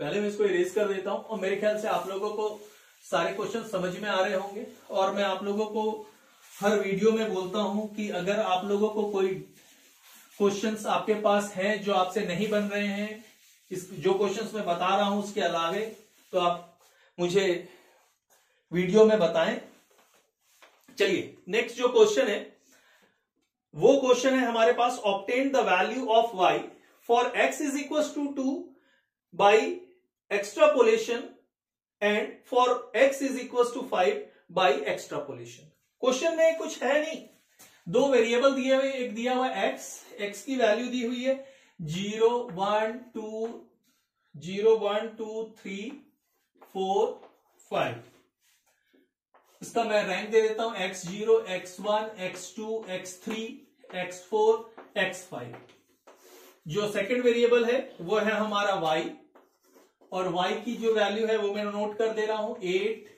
पहले मैं इसको इरेज कर देता हूं और मेरे ख्याल से आप लोगों को सारे क्वेश्चन समझ में आ रहे होंगे। और मैं आप लोगों को हर वीडियो में बोलता हूं कि अगर आप लोगों को कोई क्वेश्चंस आपके पास हैं जो आपसे नहीं बन रहे हैं, इस जो क्वेश्चंस मैं बता रहा हूं उसके अलावे, तो आप मुझे वीडियो में बताएं। चलिए नेक्स्ट जो क्वेश्चन है वो क्वेश्चन है हमारे पास, obtain the value of y for x is equal to 2 by extrapolation and for x is equal to 5 by extrapolation. Question में कुछ है नहीं, दो वेरिएबल दिए हुए, एक दिया हुआ x की वैल्यू दी हुई है 0 1 2 3 4 5। इसका मैं रैंक दे देता हूं x0 x1 x2 x3 x4 x5। जो सेकंड वेरिएबल है वो है हमारा y, और y की जो वैल्यू है वो मैं नोट कर दे रहा हूं 8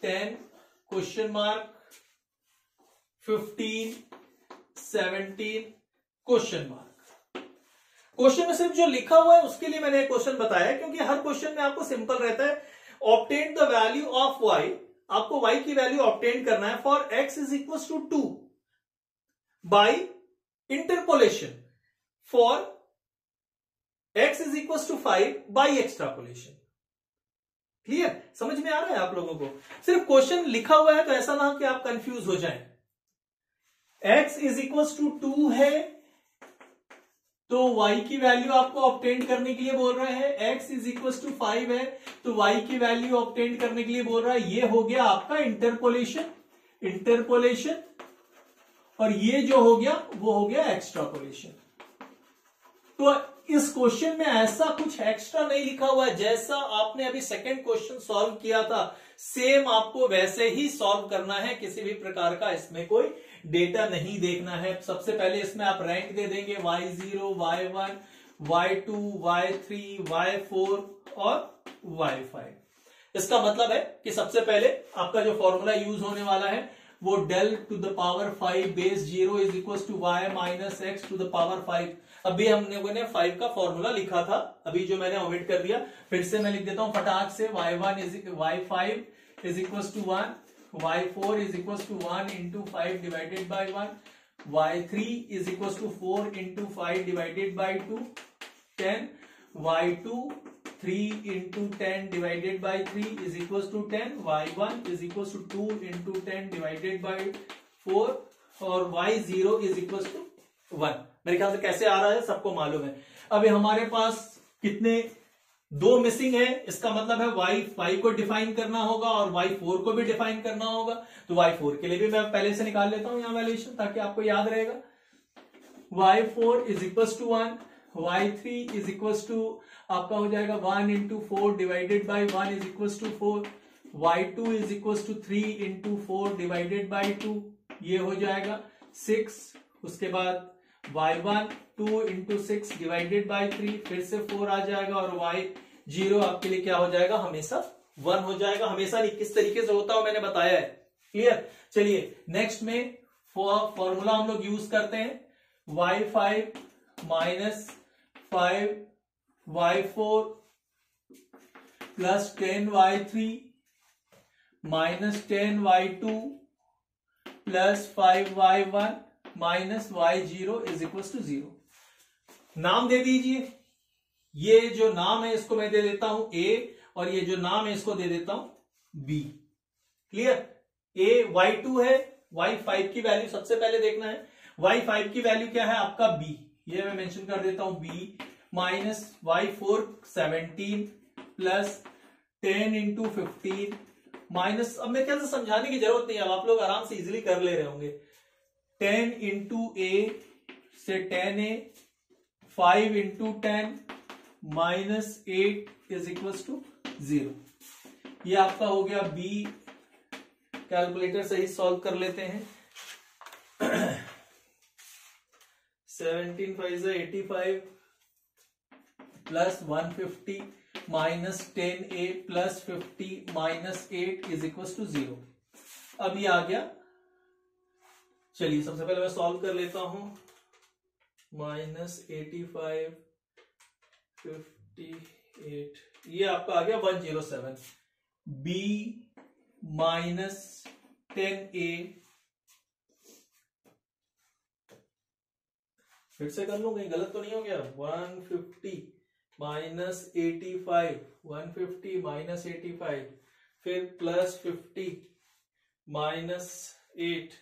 10 question mark 15 17 question mark. Question में सिर्फ जो लिखा हुआ है उसके लिए मैंने क्वेश्चन बताया, क्योंकि हर क्वेश्चन में आपको सिंपल रहता है obtain the value of y, आपको y की वैल्यू ऑब्टेन करना है for x is equal to 2 by interpolation for x is equal to 5 by extrapolation. Clear, समझ में आ रहा है आप लोगों को। सिर्फ क्वेश्चन लिखा हुआ है तो ऐसा ना हो कि आप कंफ्यूज हो जाएं। x इज इक्वल टू 2 है तो y की वैल्यू आपको ऑब्टेन करने के लिए बोल रहा है, x इज इक्वल टू 5 है तो y की वैल्यू ऑब्टेन करने के लिए बोल रहा है। ये हो गया आपका इंटरपोलेशन, और ये जो हो गया वो हो गया एक्सट्रापोलेशन। तो इस क्वेश्चन में ऐसा कुछ एक्स्ट्रा नहीं लिखा हुआ है, जैसा आपने अभी सेकंड क्वेश्चन सॉल्व किया था सेम आपको वैसे ही सॉल्व करना है। किसी भी प्रकार का इसमें कोई डेटा नहीं देखना है। सबसे पहले इसमें आप रैंक दे देंगे y0 y1 y2 y3 y4 और y5। इसका मतलब है कि सबसे पहले आपका जो फॉर्मूला यूज होने वाला है वो del to the power 5 base 0 is equal to y minus x to the power 5। अभी हम लोगों ने 5 का फॉर्मूला लिखा था, अभी जो मैंने ओमिट कर दिया, फिर से मैं लिख देता हूं फटाक से। y1 y5 is equal to 1, y4 is equal to 1 into 5 divided by 1, y3 is equal to 4 into 5 divided by 2, 10, y2 3 into 10 divided by 3 is equals to 10, y1 is equals to 2 into 10 divided by 4 और y0 is equals to 1। मेरे ख्याल से कैसे आ रहा है सबको मालूम है। अभी हमारे पास कितने, दो मिसिंग है, इसका मतलब है y5 को डिफाइन करना होगा और y4 को भी डिफाइन करना होगा। तो y4 के लिए भी मैं पहले से निकाल लेता हूं यहां वैल्यूएशन ताकि आपको याद रहेगा। y4 is equals to 1, y3 is equals to आपका हो जाएगा 1 into 4 divided by 1 is equal to 4, y2 is equal to 3 into 4 divided by 2, ये हो जाएगा 6। उसके बाद y1 2 इंटू 6 डिवाइडेड बाई 3, फिर से 4 आ जाएगा और y0 आपके लिए क्या हो जाएगा, हमेशा 1 हो जाएगा। हमेशा नहीं, किस तरीके से होता हो मैंने बताया है, क्लियर। चलिए नेक्स्ट में फॉर्मूला हम लोग यूज करते हैं, y5 minus 5 y4 plus 10 y3 minus 10 y2 plus 5 y1 minus y0 is equal to 0। नाम दे दीजिए, ये जो नाम है इसको मैं दे देता हूं a, और ये जो नाम है इसको दे देता हूं b, क्लियर। a y2 है, y5 की वैल्यू सबसे पहले देखना है, y5 की वैल्यू क्या है आपका b, ये मैं मेंशन कर देता हूं b minus y4 17 plus 10 into 15 minus, अब मैं क्या समझाने की जरूरत नहीं है, अब आप लोग आराम से इजीली कर ले रहे होंगे, 10 इंटू a से 10a, 5 into 10 minus 8 is equal to 0। ये आपका हो गया b। कैलकुलेटर से ही सॉल्व कर लेते हैं। 17 5 85 plus 150 minus 10a plus 50 minus 8 is equal to 0। अब ये आ गया। चलिए सबसे पहले मैं सॉल्व कर लेता हूं, माइनस 85 58, ये आपका आ गया 107, b माइनस 10a, फिर से कर लूं कहीं गलत तो नहीं हो गया, 150 माइनस 85, 150 माइनस 85, फिर plus 50 minus 8,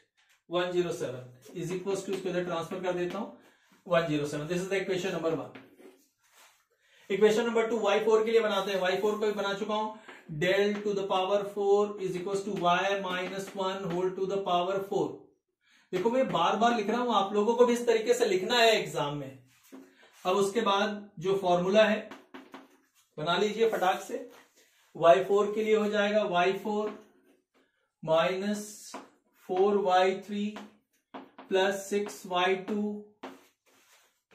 107 is equal to, इसको इधर ट्रांसफर कर देता हूं 107। This is the equation number 1। Equation number 2 y4 के लिए बनाते हैं, y4 को भी बना चुका हूं, del to the power 4 is equal to y minus 1 whole to the power 4। देखो मैं बार बार लिख रहा हूं, आप लोगों को भी इस तरीके से लिखना है एग्जाम में। अब उसके बाद जो फॉर्मूला है बना लीजिए फटाक से। y4 के लिए हो जाएगा y4 minus 4y3 plus 6y2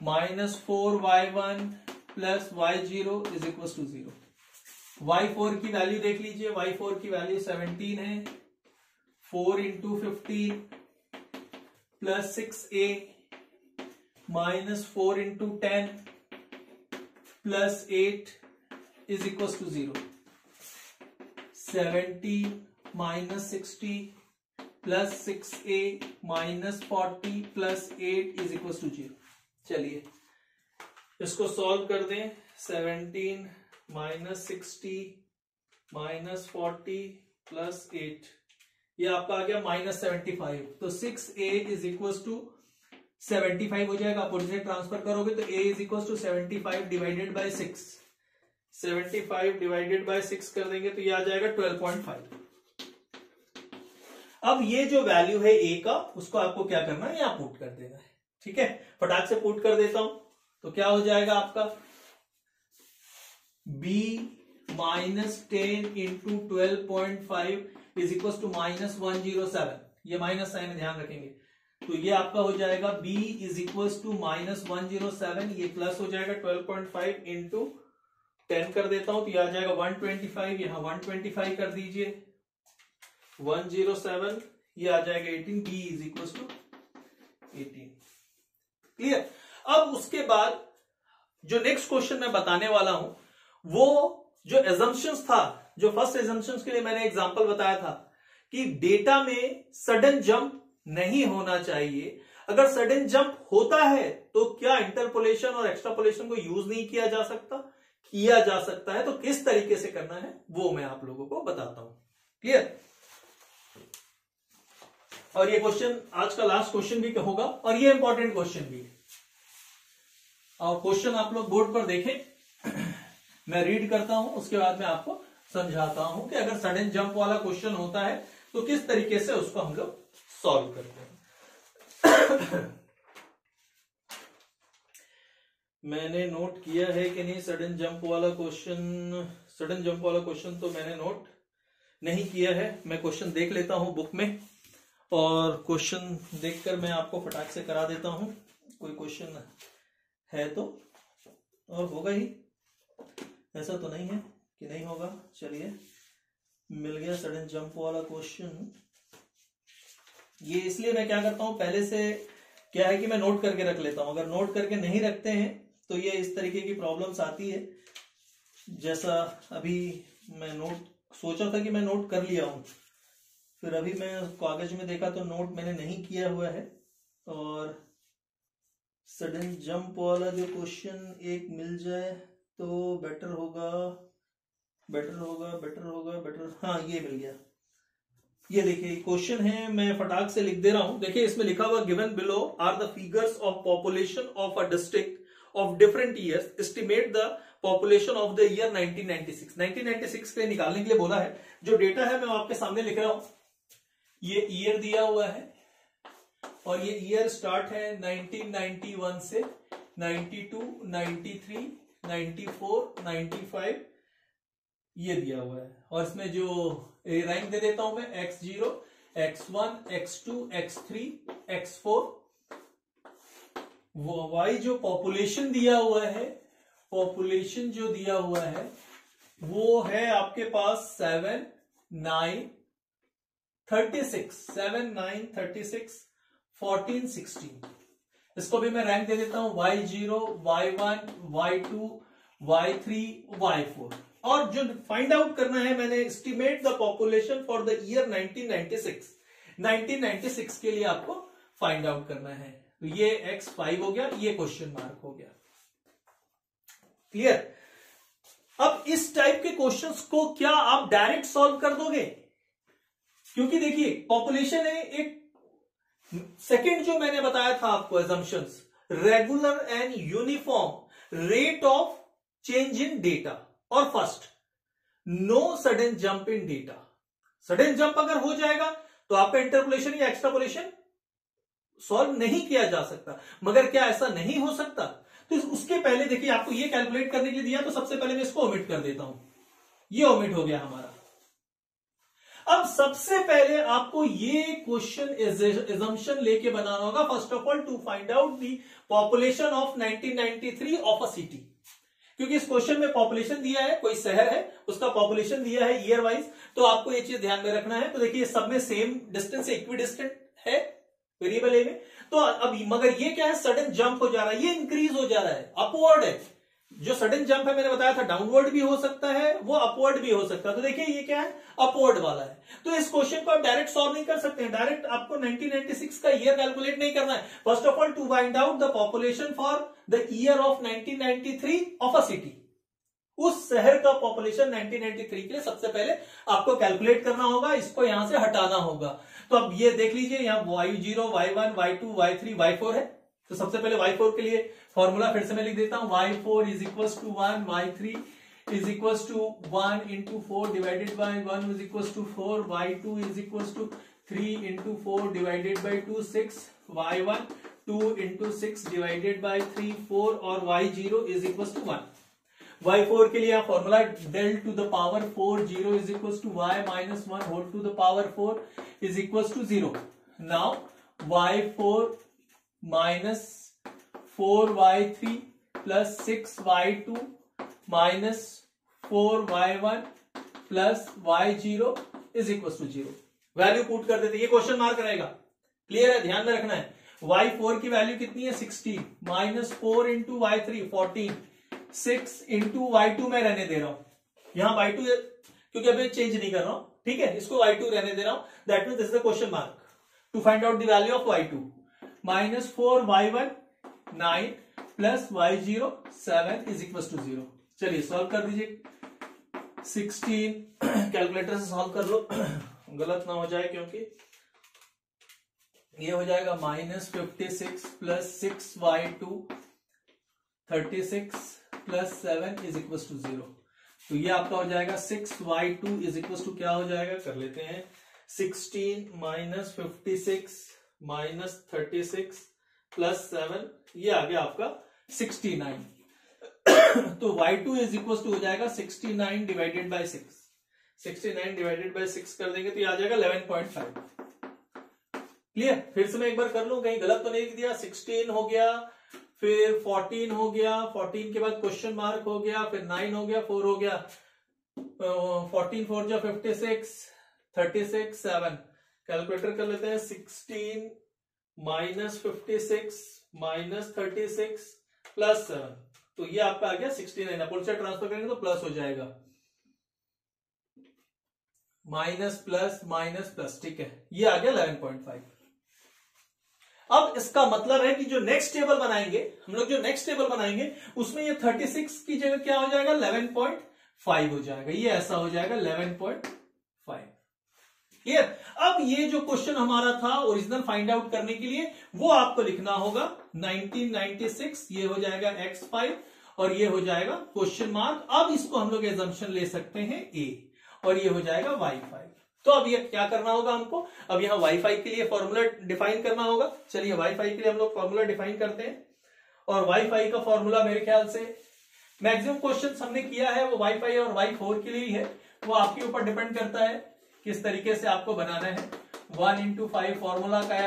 minus 4y1 plus y0 is equal to 0। y4 की वैल्यू देख लीजिए, y4 की वैल्यू 17 है, 4 into 15 plus 6a minus 4 into 10 plus 8 is equal to 0। 70 minus 60 plus 6a minus 40 plus 8 is equal to 0। चलिए इसको सॉल्व कर दें। 17 माइनस 60 माइनस 40 प्लस 8, ये आपका आ गया माइनस 75। तो 6a इज इक्वल टू 75 हो जाएगा, अपोजिट ट्रांसफर करोगे तो a is equal to 75 divided by 6, 75 divided by 6 कर देंगे तो ये आ जाएगा 12.5। अब ये जो वैल्यू है a का, उसको आपको क्या करना है, यहां पुट कर देना है। ठीक है, फटाक से पुट कर देता हूं तो क्या हो जाएगा आपका, b minus 10 into 12.5 is equal to minus 107। ये माइनस साइन ध्यान रखेंगे, तो ये आपका हो जाएगा b is equal to minus 107, ये प्लस हो जाएगा 12.5 इंटू 10 कर देता हूं तो ये आ जाएगा 125, यहां 125 कर दीजिए, 107 ये आ जाएगा 18, b is equal to 18। Clear. अब उसके बाद जो नेक्स्ट क्वेश्चन मैं बताने वाला हूं वो जो एजम्पशंस था, जो फर्स्ट एजम्पशंस के लिए मैंने एग्जांपल बताया था कि डेटा में सडन जंप नहीं होना चाहिए। अगर सडन जंप होता है तो क्या इंटरपोलेशन और एक्सट्रापोलेशन को यूज नहीं किया जा सकता? किया जा सकता है। तो किस तरीके से करना है वो मैं आप लोगों को बताता हूं। क्लियर। और ये क्वेश्चन आज का लास्ट क्वेश्चन भी होगा और ये इंपॉर्टेंट क्वेश्चन भी है। और क्वेश्चन आप लोग बोर्ड पर देखें, मैं रीड करता हूं, उसके बाद मैं आपको समझाता हूं कि अगर सडन जंप वाला क्वेश्चन होता है तो किस तरीके से उसको हम लोग सॉल्व करते हैं। मैंने नोट किया है कि नहीं सडन जंप वाला क्वेश्चन? सडन जंप वाला क्वेश्चन तो मैंने नोट नहीं किया है। मैं क्वेश्चन देख लेता हूं बुक में और क्वेश्चन देखकर मैं आपको फटाक से करा देता हूं। कोई क्वेश्चन है तो, और होगा ही, ऐसा तो नहीं है कि नहीं होगा। चलिए, मिल गया सडन जंप वाला क्वेश्चन। ये इसलिए मैं क्या करता हूं, पहले से क्या है कि मैं नोट करके रख लेता हूं। अगर नोट करके नहीं रखते हैं तो ये इस तरीके की प्रॉब्लम्स आती है। जैसा अभी मैं नोट सोचा था कि मैं नोट कर लिया हूं, फिर अभी मैं कागज में देखा तो नोट मैंने नहीं किया हुआ है। और सडन जंप वाला जो क्वेश्चन एक मिल जाए तो बेटर होगा, बेटर होगा, बेटर होगा, बेटर। हाँ, ये मिल गया। ये देखिए क्वेश्चन है, मैं फटाक से लिख दे रहा हूं। देखिए इसमें लिखा हुआ given below are the figures of population of a district of different years, estimate the population of the year 1996। 1996 के निकालने के लिए बोला है। जो डेटा है मैं आपके सामने लिख रहा हूं। ये ईयर दिया हुआ है और ये ईयर स्टार्ट है 1991 से 92, 93, 94, 95 ये दिया हुआ है। और इसमें जो रैंक दे देता हूं मैं x0, x1, x2, x3, x4। y जो पॉपुलेशन दिया हुआ है, पॉपुलेशन जो दिया हुआ है वो है आपके पास 7, 9, 36, 7, 9, 36, 14, 16। इसको भी मैं रैंक दे देता हूं y0, y1, y2, y3, y4। और जो फाइंड आउट करना है मैंने, estimate the population for the year 1996। 1996 के लिए आपको फाइंड आउट करना है। तो ये x5 हो गया, ये क्वेश्चन मार्क हो गया। क्लियर। अब इस टाइप के क्वेश्चंस को क्या आप डायरेक्ट सॉल्व कर दोगे? क्योंकि देखिए पॉपुलेशन है एक सेकंड जो मैंने बताया था आपको assumptions, regular and uniform rate of change in data. और first, no sudden jump in data. Sudden jump अगर हो जाएगा तो आपका इंटरपोलेशन या एक्सट्रापोलेशन सॉल्व नहीं किया जा सकता। मगर क्या ऐसा नहीं हो सकता? तो उसके पहले देखिए आपको ये कैलकुलेट करने के लिए दिया, तो सबसे पहले मैं इसको ओमिट कर देता हूं। ये ओमिट हो गया हमारा। अब सबसे पहले आपको ये क्वेश्चन एजम्पशन लेके बनाना होगा। First of all, to find out the population of 1993 of a city. क्योंकि इस क्वेश्चन में पॉपुलेशन दिया है, कोई शहर है उसका पॉपुलेशन दिया है ईयर वाइज, तो आपको ये चीज ध्यान में रखना है। तो देखिए सब में सेम डिस्टेंस, इक्वी डिस्टेंट है वेरिएबल ए में। तो अब मगर ये क्या है, सडन जंप हो जा रहा है, ये इंक्रीज हो जा रहा है, अपवर्ड है। जो सडन जंप है मैंने बताया था डाउनवर्ड भी हो सकता है, वो अपवर्ड भी हो सकता है। तो देखिए ये क्या है, अपवर्ड वाला है। तो इस क्वेश्चन को आप डायरेक्ट सॉल्व नहीं कर सकते हैं। डायरेक्ट आपको 1996 का ईयर कैलकुलेट नहीं करना है। First of all, to find out the population for the year of 1993 of a city. उस शहर का पॉपुलेशन 1993 के लिए सबसे पहले आपको कैलकुलेट करना होगा, इसको यहां से हटाना होगा। तो अब ये देख लीजिए, यहां y0, y1, y2, y3, y4 है। तो सबसे पहले y4 के लिए फॉर्मूला फिर से मैं लिख देता हूं, y4 is equal to 1, y3 is equal to 1 into 4 divided by 1 is equal to 4, y2 is equal to 3 into 4 divided by 2, 6, y1 2 into 6 divided by 3, 4 और y0 is equal to 1। y4 के लिए आप formula del to the power 4 0 is equal to y minus 1 whole to the power 4 is equal to 0। Now y4 minus 4y3 plus 6y2 minus 4y1 plus y0 is equal to 0। Value put कर देते, ये क्वेश्चन मार्क रहेगा। क्लियर है, ध्यान में रखना है। y4 की वैल्यू कितनी है 16 minus 4 into y3 14 6 into y2 में रहने दे रहा हूं, यहां y2 क्योंकि अभी चेंज नहीं कर रहा हूं, ठीक है, इसको y2 रहने दे रहा हूं। That mean this is the question mark to find out the value of y2 minus 4y1 9 plus y0 7 is equal to 0। चलिए सॉल्व कर दीजिए। 16 कैलकुलेटर से सॉल्व कर लो, गलत ना हो जाए, क्योंकि ये हो जाएगा minus 56 plus 6y2 36 plus 7 is equal to 0। तो ये आपका हो जाएगा 6y2 इज इक्वल टू क्या हो जाएगा, कर लेते हैं 16 माइनस 56 माइनस 36 प्लस 7, ये आ गया आपका 69। तो y2 इज इक्वल टू हो जाएगा 69 डिवाइडेड बाई 6, 69 डिवाइडेड बाई 6 कर देंगे तो ये आ जाएगा 11.5। क्लियर, फिर से मैं एक बार कर लूं, कहीं गलत तो नहीं लिख दिया। 16 हो गया, फिर 14 हो गया, 14 के बाद क्वेश्चन मार्क हो गया, फिर 9 हो गया, 4 हो गया, 14 4 जा 56 36 7, कैलकुलेटर कर लेते हैं। 16 माइनस 56 माइनस 36 प्लस 7, तो ये आपका आ गया 69। अपोजिट से ट्रांसफर करेंगे तो प्लस हो जाएगा, माइनस प्लस माइनस प्लस, ठीक है, ये आ गया 11.5। अब इसका मतलब है कि जो नेक्स्ट टेबल बनाएंगे हम लोग, जो नेक्स्ट टेबल बनाएंगे उसमें ये 36 की जगह क्या हो जाएगा 11.5 हो जाएगा, ये ऐसा हो जाएगा 11.5। क्लियर। अब ये जो क्वेश्चन हमारा था ओरिजिनल फाइंड आउट करने के लिए, वो आपको लिखना होगा 1996, ये हो जाएगा x5 और ये हो जाएगा क्वेश्चन मार्क। अब इसको हम लोग एजम्पशन ले सकते हैं a और ये हो जाएगा y5। तो अब ये क्या करना होगा हमको, अब यहाँ y5 के लिए फॉर्मूला डिफाइन करना होगा। चलिए y5 के लिए हम लोग फॉर्मूला डिफाइन करते हैं, और y5 का फॉर्मूला मेरे ख्याल से मैक्सिमम क्वेश्चन हमने किया है वो y5 और y4 के लिए ही है, वो आपके ऊपर डिपेंड करता है किस तरीके से आपको बनाना है। 1/5 फॉर्मूला का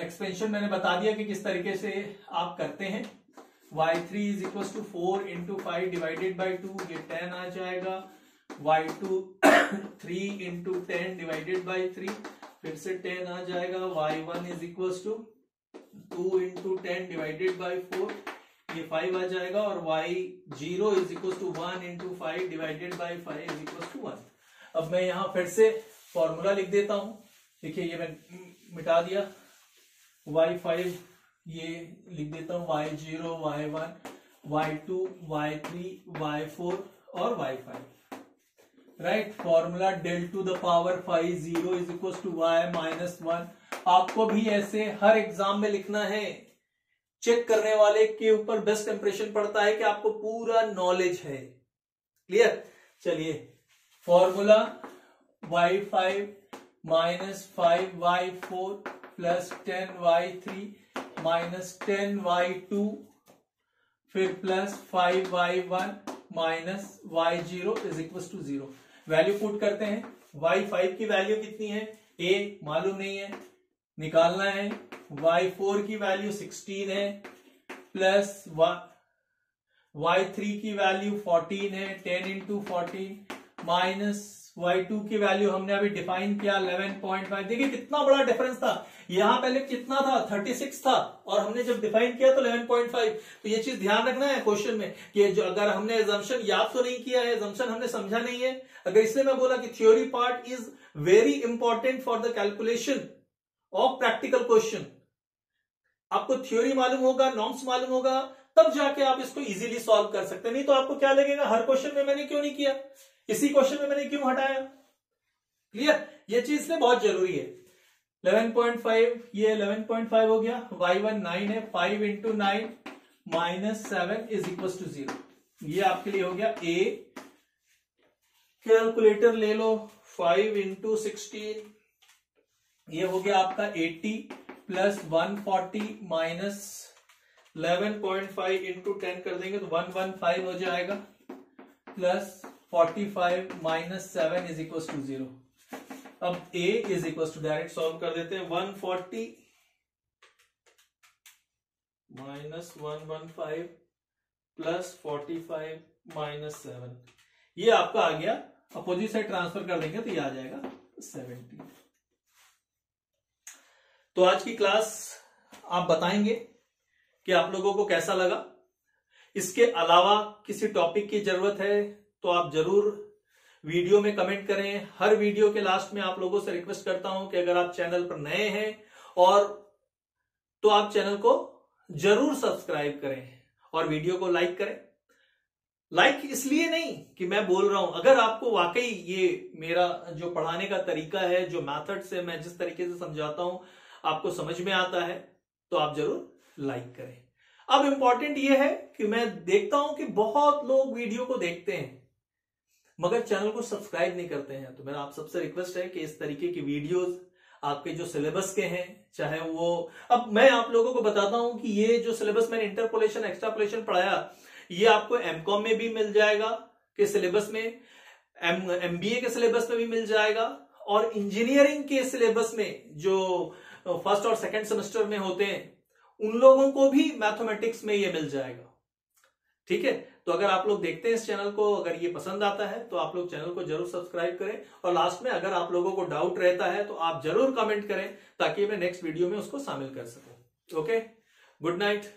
एक्सपेंशन मैंने बता दिया कि किस तरीके से आप करते हैं। y3 is equal to 4/5 divided by 2, ये 10 आ जाएगा। y2 3 इंटू 10 डिवाइडेड बाई 3, फिर से 10 आ जाएगा। y1 is equal to 2 into 10 divided by 4, ये 5 आ जाएगा। और y0 is equal to 1 into 5 divided by 5 is equal to 1। अब मैं यहां फिर से फॉर्मूला लिख देता हूं, देखिए ये मैं मिटा दिया। y5 ये लिख देता हूं, y0 y1 y2 y3 y4 और y5, right. Formula del to the power 5 0 is equal to y minus 1। आपको भी ऐसे हर एग्जाम में लिखना है, चेक करने वाले के ऊपर बेस्ट इंप्रेशन पड़ता है कि आपको पूरा नॉलेज है। क्लियर। चलिए formula y5 minus 5y4 plus 10y3 minus 10y2 फिर plus 5y1 minus y0 is equal to 0। Value put करते हैं। y5 की वैल्यू कितनी है, a मालूम नहीं है, निकालना है। y4 की वैल्यू 16 है, प्लस y3 की वैल्यू 14 है, 10 इंटू 14 माइनस y2 की वैल्यू हमने अभी डिफाइन किया 11.5। देखिए कितना बड़ा डिफरेंस था, यहां पहले कितना था 36 था और हमने जब डिफाइन किया तो 11.5। तो ये चीज ध्यान रखना है क्वेश्चन में कि जो अगर हमने एजम्पशन याद तो नहीं किया है, एजम्पशन हमने समझा नहीं है, अगर इसलिए मैं बोला कि theory part is very important for the calculation of practical question. आपको थ्योरी मालूम होगा, नॉर्म्स मालूम होगा, तब जाके आप इसको इजीली सॉल्व कर सकते हैं। नहीं तो आपको क्या लगेगा हर क्वेश्चन में मैंने क्यों नहीं किया, इसी क्वेश्चन में मैंने क्यों हटाया। क्लियर, ये चीज से बहुत जरूरी है। 11.5 ये 11.5 हो गया। y1 9 है, 5 into 9 minus 7 is equal to 0। ये आपके लिए हो गया a। कैलकुलेटर ले लो, 5 इंटू 16 ये हो गया आपका 80 प्लस 140 माइनस 11.5 इंटू 10 कर देंगे तो 115 हो जाएगा, plus 45 minus 7 is equal to 0। अब a is equal to direct solve कर देते हैं। 140 माइनस 115 प्लस 45 माइनस 7, ये आपका आ गया। अपोजिट साइड ट्रांसफर कर देंगे तो ये आ जाएगा 17। तो आज की क्लास आप बताएंगे कि आप लोगों को कैसा लगा। इसके अलावा किसी टॉपिक की जरूरत है तो आप जरूर वीडियो में कमेंट करें। हर वीडियो के लास्ट में आप लोगों से रिक्वेस्ट करता हूं कि अगर आप चैनल पर नए हैं और तो आप चैनल को जरूर सब्सक्राइब करें और वीडियो को लाइक करें। लाइक इसलिए नहीं कि मैं बोल रहा हूं, अगर आपको वाकई ये मेरा जो पढ़ाने का तरीका है, जो मेथड से मैं जिस तरीके से समझाता हूं आपको समझ में आता है तो आप जरूर लाइक करें। अब इंपॉर्टेंट ये है कि मैं देखता हूं कि बहुत लोग वीडियो को देखते हैं मगर चैनल को सब्सक्राइब नहीं करते हैं। तो मेरा आप सबसे रिक्वेस्ट है कि इस तरीके की वीडियोस आपके जो सिलेबस के हैं, चाहे वो अब मैं आप लोगों को बताता हूं कि ये जो सिलेबस मैंने इंटरपोलेशन एक्सट्रापोलेशन पढ़ाया ये आपको एमकॉम में भी मिल जाएगा के सिलेबस में, एमबीए के सिलेबस में भी मिल जाएगा और इंजीनियरिंग के सिलेबस में जो फर्स्ट और सेकंड सेमेस्टर में होते हैं उन लोगों को भी मैथमेटिक्स में ये मिल जाएगा। ठीक है, तो अगर आप लोग देखते हैं इस चैनल को, अगर ये पसंद आता है तो आप लोग चैनल को जरूर सब्सक्राइब करें और लास्ट में अगर आप लोगों को डाउट रहता है तो आप जरूर कमेंट करें ताकि मैं नेक्स्ट वीडियो में उसको शामिल कर सकूं। Okay, good night.